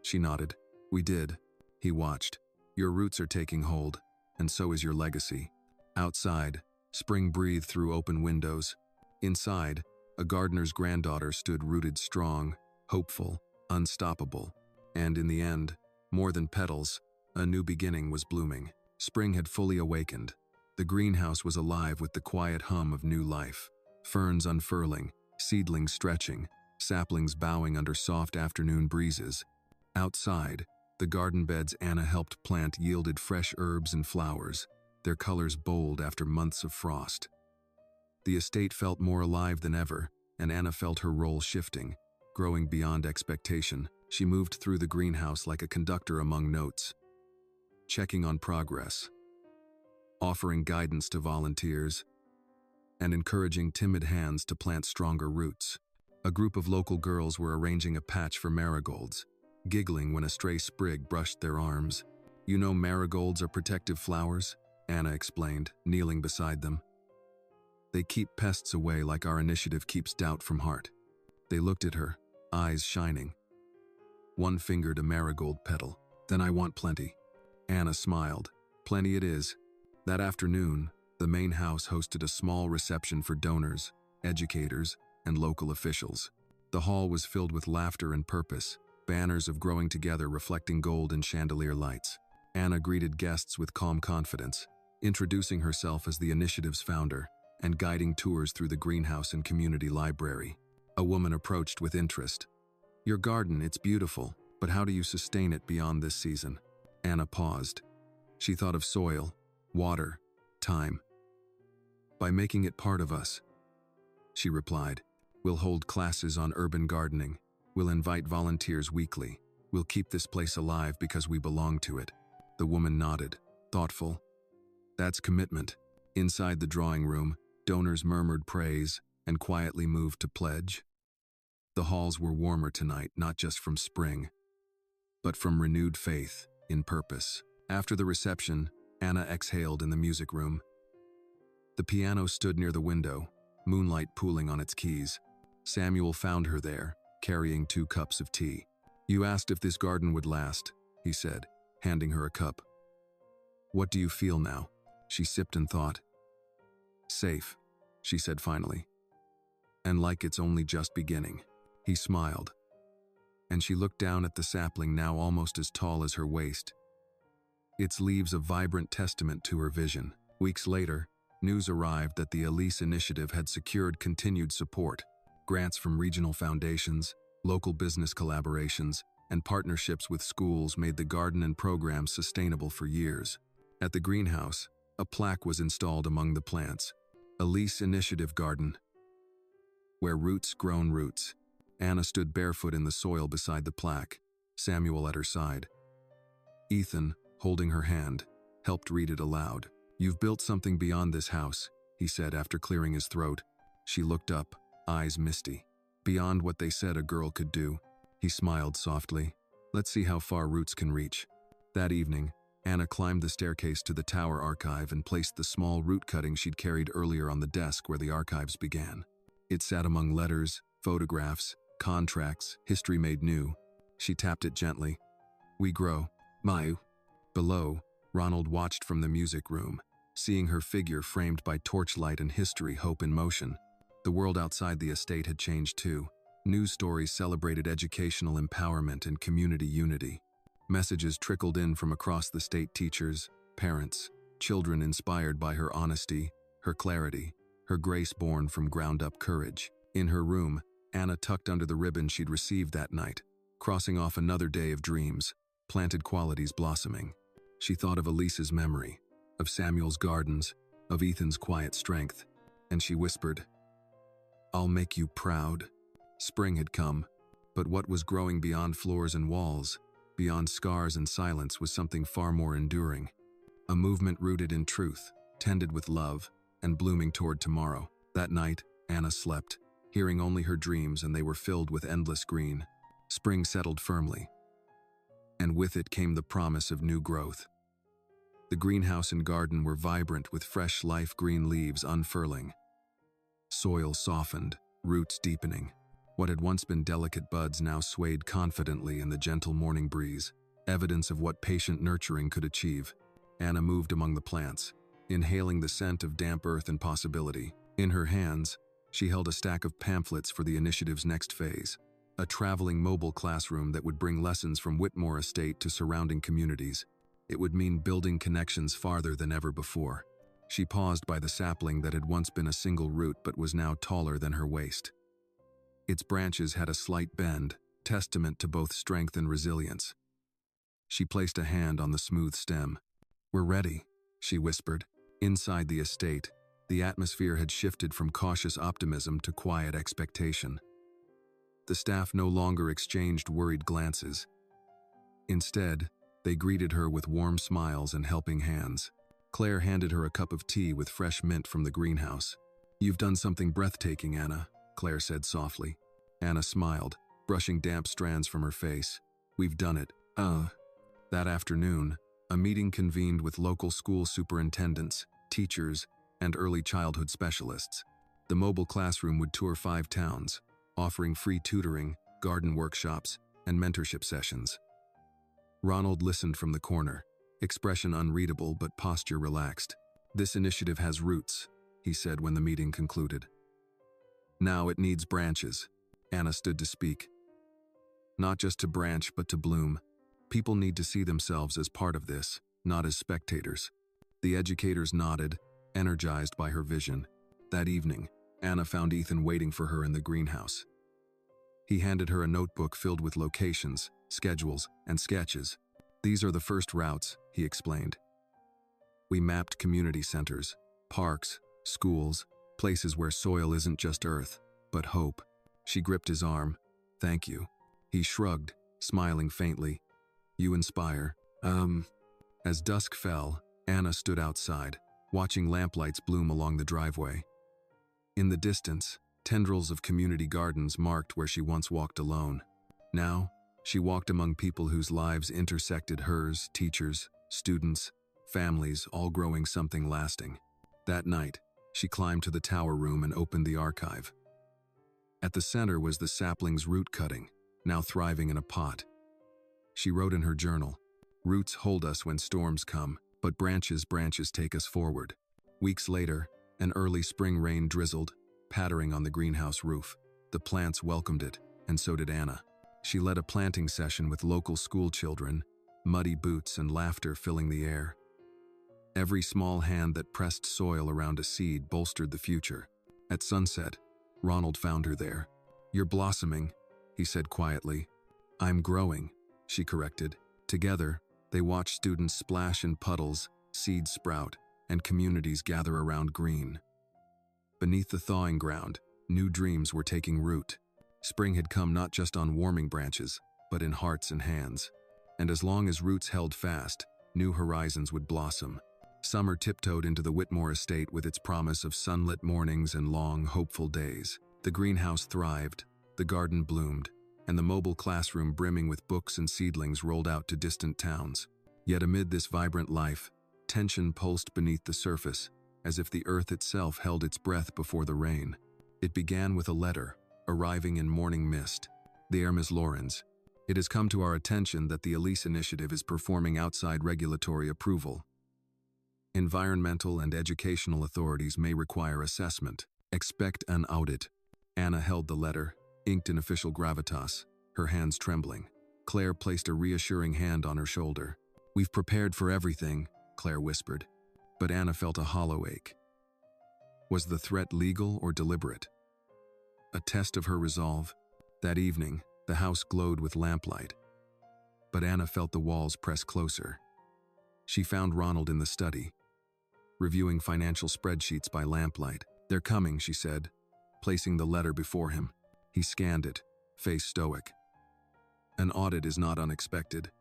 She nodded. "We did." He watched. "Your roots are taking hold, and so is your legacy." Outside, spring breathed through open windows. Inside, a gardener's granddaughter stood rooted strong, hopeful, unstoppable. And in the end, more than petals, a new beginning was blooming. Spring had fully awakened. The greenhouse was alive with the quiet hum of new life. Ferns unfurling, seedlings stretching, saplings bowing under soft afternoon breezes. Outside, the The garden beds Anna helped plant yielded fresh herbs and flowers, their colors bold after months of frost. The estate felt more alive than ever, and Anna felt her role shifting, growing beyond expectation. She moved through the greenhouse like a conductor among notes, checking on progress, offering guidance to volunteers, and encouraging timid hands to plant stronger roots. A group of local girls were arranging a patch for marigolds, giggling when a stray sprig brushed their arms. "You know marigolds are protective flowers," Anna explained, kneeling beside them. "They keep pests away like our initiative keeps doubt from heart." They looked at her, eyes shining. One fingered a marigold petal. "Then I want plenty." Anna smiled. "Plenty it is." That afternoon, the main house hosted a small reception for donors, educators, and local officials. The hall was filled with laughter and purpose, banners of growing together reflecting gold and chandelier lights. Anna greeted guests with calm confidence, introducing herself as the initiative's founder and guiding tours through the greenhouse and community library. A woman approached with interest. "Your garden, it's beautiful, but how do you sustain it beyond this season?" Anna paused. She thought of soil, water, time. "By making it part of us," she replied. "We'll hold classes on urban gardening. We'll invite volunteers weekly. We'll keep this place alive because we belong to it." The woman nodded, thoughtful. "That's commitment." Inside the drawing room, donors murmured praise and quietly moved to pledge. The halls were warmer tonight, not just from spring, but from renewed faith in purpose. After the reception, Anna exhaled in the music room. The piano stood near the window, moonlight pooling on its keys. Samuel found her there, carrying 2 cups of tea. "You asked if this garden would last," he said, handing her a cup. "What do you feel now?" She sipped and thought. "Safe," she said finally. "And like it's only just beginning." He smiled, and she looked down at the sapling now almost as tall as her waist, its leaves a vibrant testament to her vision. Weeks later, news arrived that the Elise initiative had secured continued support. Grants from regional foundations, local business collaborations, and partnerships with schools made the garden and program sustainable for years. At the greenhouse, a plaque was installed among the plants. "Elise Initiative Garden, where roots grown roots." Anna stood barefoot in the soil beside the plaque, Samuel at her side. Ethan, holding her hand, helped read it aloud. "You've built something beyond this house," he said after clearing his throat. She looked up, eyes misty. "Beyond what they said a girl could do." He smiled softly. "Let's see how far roots can reach." That evening, Anna climbed the staircase to the tower archive and placed the small root cutting she'd carried earlier on the desk where the archives began. It sat among letters, photographs, contracts, history made new. She tapped it gently. "We grow. Mayu." Below, Ronald watched from the music room, seeing her figure framed by torchlight and history hope in motion. The world outside the estate had changed too. News stories celebrated educational empowerment and community unity. Messages trickled in from across the state: teachers, parents, children inspired by her honesty, her clarity, her grace born from ground-up courage. In her room, Anna tucked under the ribbon she'd received that night, crossing off another day of dreams, planted qualities blossoming. She thought of Elise's memory, of Samuel's gardens, of Ethan's quiet strength, and she whispered, "I'll make you proud." Spring had come, but what was growing beyond floors and walls, beyond scars and silence, was something far more enduring. A movement rooted in truth, tended with love, and blooming toward tomorrow. That night, Anna slept, hearing only her dreams, and they were filled with endless green. Spring settled firmly, and with it came the promise of new growth. The greenhouse and garden were vibrant with fresh life-green leaves unfurling. Soil softened, roots deepening. What had once been delicate buds now swayed confidently in the gentle morning breeze, evidence of what patient nurturing could achieve. Anna moved among the plants, inhaling the scent of damp earth and possibility. In her hands, she held a stack of pamphlets for the initiative's next phase, a traveling mobile classroom that would bring lessons from Whitmore Estate to surrounding communities. It would mean building connections farther than ever before. She paused by the sapling that had once been a single root but was now taller than her waist. Its branches had a slight bend, testament to both strength and resilience. She placed a hand on the smooth stem. "We're ready," she whispered. Inside the estate, the atmosphere had shifted from cautious optimism to quiet expectation. The staff no longer exchanged worried glances. Instead, they greeted her with warm smiles and helping hands. Claire handed her a cup of tea with fresh mint from the greenhouse. "You've done something breathtaking, Anna," Claire said softly. Anna smiled, brushing damp strands from her face. "We've done it." That afternoon, a meeting convened with local school superintendents, teachers, and early childhood specialists. The mobile classroom would tour 5 towns, offering free tutoring, garden workshops, and mentorship sessions. Ronald listened from the corner, expression unreadable but posture relaxed. "This initiative has roots," he said when the meeting concluded. "Now it needs branches." Anna stood to speak. "Not just to branch, but to bloom. People need to see themselves as part of this, not as spectators." The educators nodded, energized by her vision. That evening, Anna found Ethan waiting for her in the greenhouse. He handed her a notebook filled with locations, schedules, and sketches. "These are the first routes," he explained. "We mapped community centers, parks, schools, places where soil isn't just earth, but hope." She gripped his arm. "Thank you." He shrugged, smiling faintly. "You inspire." As dusk fell, Anna stood outside, watching lamplights bloom along the driveway. In the distance, tendrils of community gardens marked where she once walked alone. Now, she walked among people whose lives intersected hers, teachers, students, families, all growing something lasting. That night, she climbed to the tower room and opened the archive. At the center was the sapling's root cutting, now thriving in a pot. She wrote in her journal, "Roots hold us when storms come, but branches take us forward." Weeks later, an early spring rain drizzled, pattering on the greenhouse roof. The plants welcomed it, and so did Anna. She led a planting session with local school children, muddy boots and laughter filling the air. Every small hand that pressed soil around a seed bolstered the future. At sunset, Ronald found her there. "You're blossoming," he said quietly. "I'm growing," she corrected. Together, they watched students splash in puddles, seeds sprout, and communities gather around green. Beneath the thawing ground, new dreams were taking root. Spring had come not just on warming branches, but in hearts and hands. And as long as roots held fast, new horizons would blossom. Summer tiptoed into the Whitmore estate with its promise of sunlit mornings and long, hopeful days. The greenhouse thrived, the garden bloomed, and the mobile classroom brimming with books and seedlings rolled out to distant towns. Yet amid this vibrant life, tension pulsed beneath the surface, as if the earth itself held its breath before the rain. It began with a letter, arriving in morning mist. "Dear Ms. Lawrence, it has come to our attention that the Elise Initiative is performing outside regulatory approval. Environmental and educational authorities may require assessment. Expect an audit." Anna held the letter, inked in official gravitas, her hands trembling. Claire placed a reassuring hand on her shoulder. "We've prepared for everything," Claire whispered, but Anna felt a hollow ache. Was the threat legal or deliberate? A test of her resolve. That evening, the house glowed with lamplight, but Anna felt the walls press closer. She found Ronald in the study, reviewing financial spreadsheets by lamplight. "They're coming," she said, placing the letter before him. He scanned it, face stoic. "An audit is not unexpected.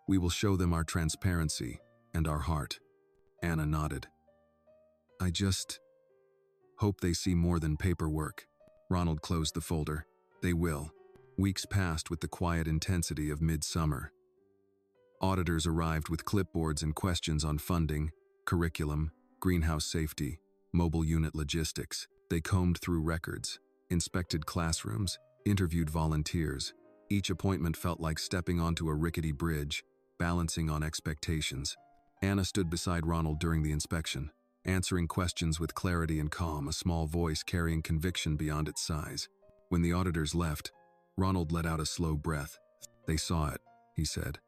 We will show them our transparency and our heart." Anna nodded. "I just hope they see more than paperwork." Ronald closed the folder. "They will." Weeks passed with the quiet intensity of midsummer. Auditors arrived with clipboards and questions on funding, curriculum, greenhouse safety, mobile unit logistics. They combed through records, inspected classrooms, interviewed volunteers. Each appointment felt like stepping onto a rickety bridge, balancing on expectations. Anna stood beside Ronald during the inspection, answering questions with clarity and calm, a small voice carrying conviction beyond its size. When the auditors left, Ronald let out a slow breath. "They saw it," he said.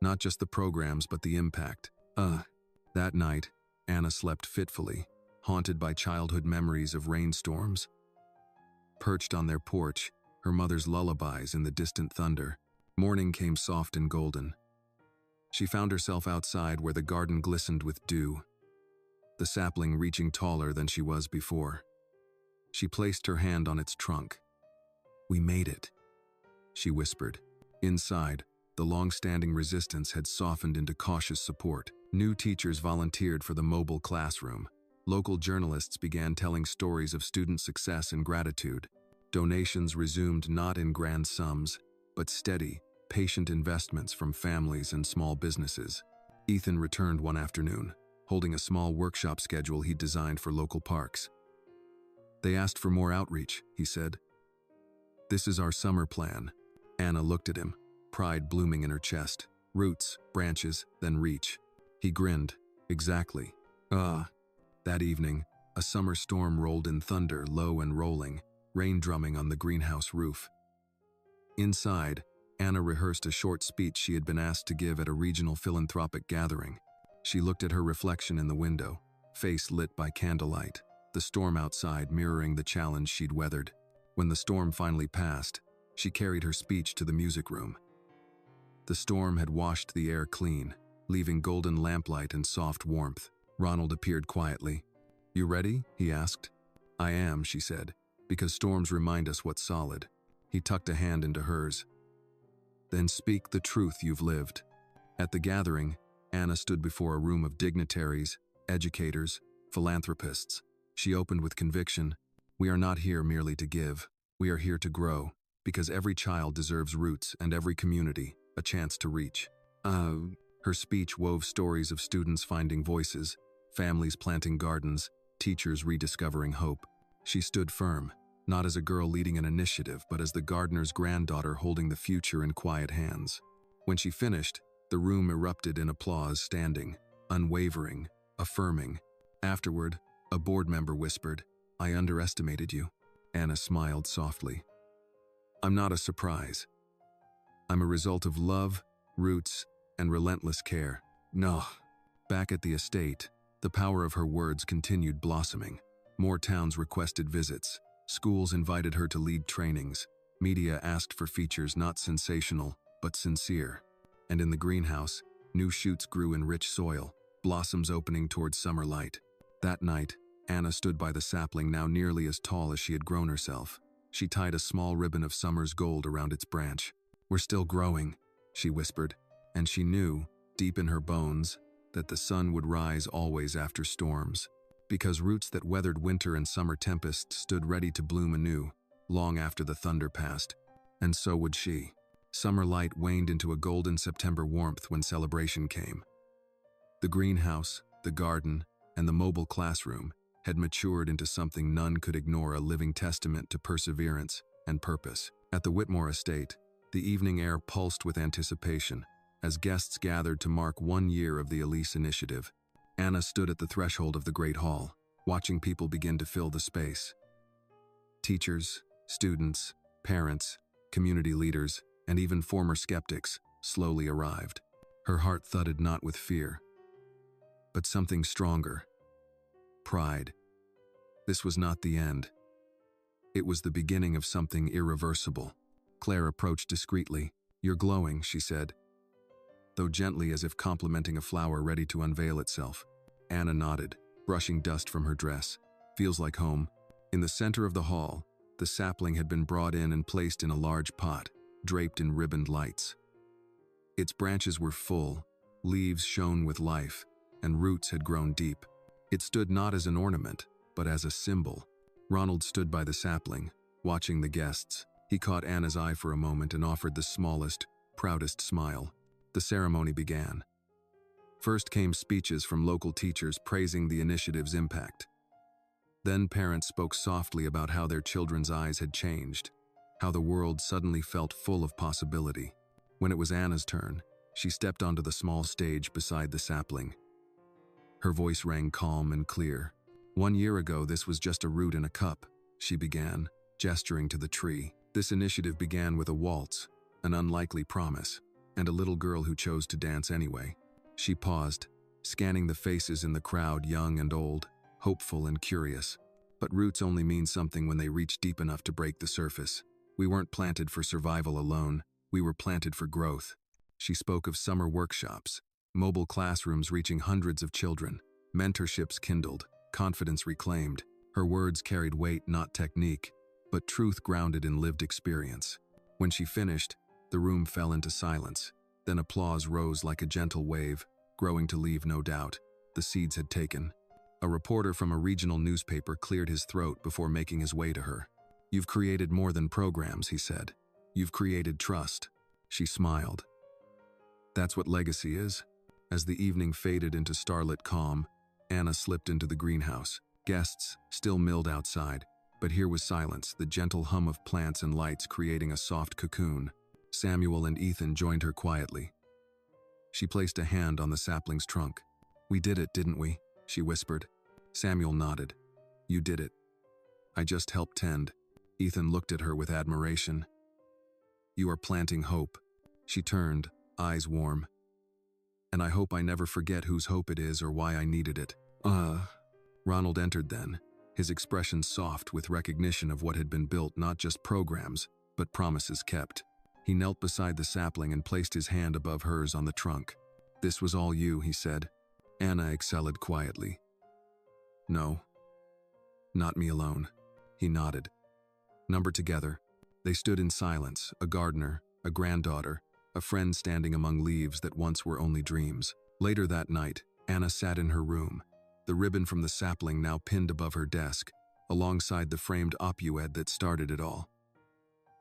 "Not just the programs, but the impact." That night, Anna slept fitfully, haunted by childhood memories of rainstorms. Perched on their porch, her mother's lullabies in the distant thunder. Morning came soft and golden, She found herself outside where the garden glistened with dew, the sapling reaching taller than she was before. She placed her hand on its trunk. "We made it," she whispered. Inside, the long-standing resistance had softened into cautious support. New teachers volunteered for the mobile classroom. Local journalists began telling stories of student success and gratitude. Donations resumed not in grand sums, but steady, patient investments from families and small businesses. Ethan returned one afternoon, holding a small workshop schedule he'd designed for local parks. "They asked for more outreach," he said. "This is our summer plan." Anna looked at him, pride blooming in her chest. Roots, branches, then reach. He grinned. "Exactly." That evening, a summer storm rolled in thunder, low and rolling, rain drumming on the greenhouse roof. Inside, Anna rehearsed a short speech she had been asked to give at a regional philanthropic gathering. She looked at her reflection in the window, face lit by candlelight, the storm outside mirroring the challenge she'd weathered. When the storm finally passed, she carried her speech to the music room. The storm had washed the air clean, leaving golden lamplight and soft warmth. Ronald appeared quietly. "You ready?" he asked. "I am," she said, "because storms remind us what's solid." He tucked a hand into hers. "Then speak the truth you've lived." At the gathering, Anna stood before a room of dignitaries, educators, philanthropists. She opened with conviction. "We are not here merely to give. We are here to grow, because every child deserves roots and every community a chance to reach." Her speech wove stories of students finding voices, families planting gardens, teachers rediscovering hope. She stood firm, not as a girl leading an initiative, but as the gardener's granddaughter holding the future in quiet hands. When she finished, the room erupted in applause, standing, unwavering, affirming. Afterward, a board member whispered, "I underestimated you." Anna smiled softly. "I'm not a surprise. I'm a result of love, roots, and relentless care." No. Back at the estate, the power of her words continued blossoming. More towns requested visits. Schools invited her to lead trainings. Media asked for features not sensational, but sincere. And in the greenhouse, new shoots grew in rich soil, blossoms opening towards summer light. That night, Anna stood by the sapling now nearly as tall as she had grown herself. She tied a small ribbon of summer's gold around its branch. "We're still growing," she whispered, and she knew, deep in her bones, that the sun would rise always after storms, because roots that weathered winter and summer tempests stood ready to bloom anew, long after the thunder passed. And so would she. Summer light waned into a golden September warmth when celebration came. The greenhouse, the garden, and the mobile classroom had matured into something none could ignore, a living testament to perseverance and purpose. At the Whitmore estate, the evening air pulsed with anticipation as guests gathered to mark 1 year of the Elise initiative. Anna stood at the threshold of the great hall, watching people begin to fill the space. Teachers, students, parents, community leaders, and even former skeptics slowly arrived. Her heart thudded not with fear, but something stronger. Pride. This was not the end. It was the beginning of something irreversible. Claire approached discreetly. "You're glowing," she said, though gently as if complimenting a flower ready to unveil itself. Anna nodded, brushing dust from her dress. "Feels like home." In the center of the hall, the sapling had been brought in and placed in a large pot, draped in ribboned lights. Its branches were full, leaves shone with life, and roots had grown deep. It stood not as an ornament, but as a symbol. Ronald stood by the sapling, watching the guests. He caught Anna's eye for a moment and offered the smallest, proudest smile. The ceremony began. First came speeches from local teachers praising the initiative's impact. Then parents spoke softly about how their children's eyes had changed, how the world suddenly felt full of possibility. When it was Anna's turn, she stepped onto the small stage beside the sapling. Her voice rang calm and clear. "1 year ago, this was just a root in a cup," she began, gesturing to the tree. "This initiative began with a waltz, an unlikely promise, and a little girl who chose to dance anyway." She paused, scanning the faces in the crowd, young and old, hopeful and curious. "But roots only mean something when they reach deep enough to break the surface. We weren't planted for survival alone, we were planted for growth." She spoke of summer workshops, mobile classrooms reaching hundreds of children, mentorships kindled, confidence reclaimed. Her words carried weight, not technique, but truth grounded in lived experience. When she finished, the room fell into silence. Then applause rose like a gentle wave, growing to leave no doubt. The seeds had taken. A reporter from a regional newspaper cleared his throat before making his way to her. "You've created more than programs," he said. "You've created trust." She smiled. "That's what legacy is." As the evening faded into starlit calm, Anna slipped into the greenhouse. Guests still milled outside, but here was silence, the gentle hum of plants and lights creating a soft cocoon. Samuel and Ethan joined her quietly. She placed a hand on the sapling's trunk. "We did it, didn't we?" she whispered. Samuel nodded. "You did it. I just helped tend." Ethan looked at her with admiration. "You are planting hope." She turned, eyes warm. "And I hope I never forget whose hope it is or why I needed it." Ronald entered then, his expression soft with recognition of what had been built, not just programs, but promises kept. He knelt beside the sapling and placed his hand above hers on the trunk. "This was all you," he said. Anna exhaled quietly. "No, not me alone." He nodded. Numbered together, they stood in silence, a gardener, a granddaughter, a friend standing among leaves that once were only dreams. Later that night, Anna sat in her room, the ribbon from the sapling now pinned above her desk, alongside the framed op-ed that started it all.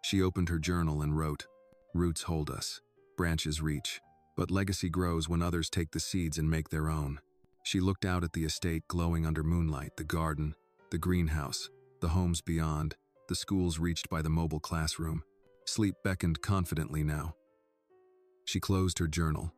She opened her journal and wrote, "Roots hold us, branches reach, but legacy grows when others take the seeds and make their own." She looked out at the estate glowing under moonlight, the garden, the greenhouse, the homes beyond, the schools reached by the mobile classroom. Sleep beckoned confidently now. She closed her journal,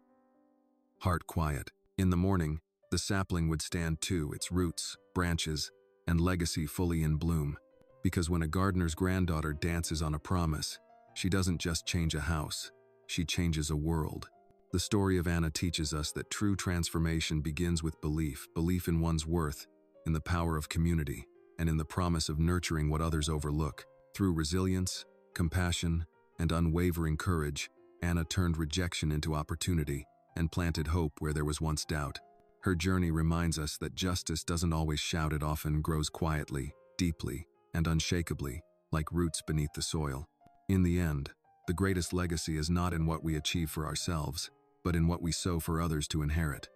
heart quiet. In the morning, the sapling would stand too, its roots, branches, and legacy fully in bloom. Because when a gardener's granddaughter dances on a promise, she doesn't just change a house, she changes a world. The story of Anna teaches us that true transformation begins with belief in one's worth, in the power of community, and in the promise of nurturing what others overlook. Through resilience, compassion, and unwavering courage, Anna turned rejection into opportunity and planted hope where there was once doubt. Her journey reminds us that justice doesn't always shout, it often grows quietly, deeply, and unshakably, like roots beneath the soil. In the end, the greatest legacy is not in what we achieve for ourselves, but in what we sow for others to inherit.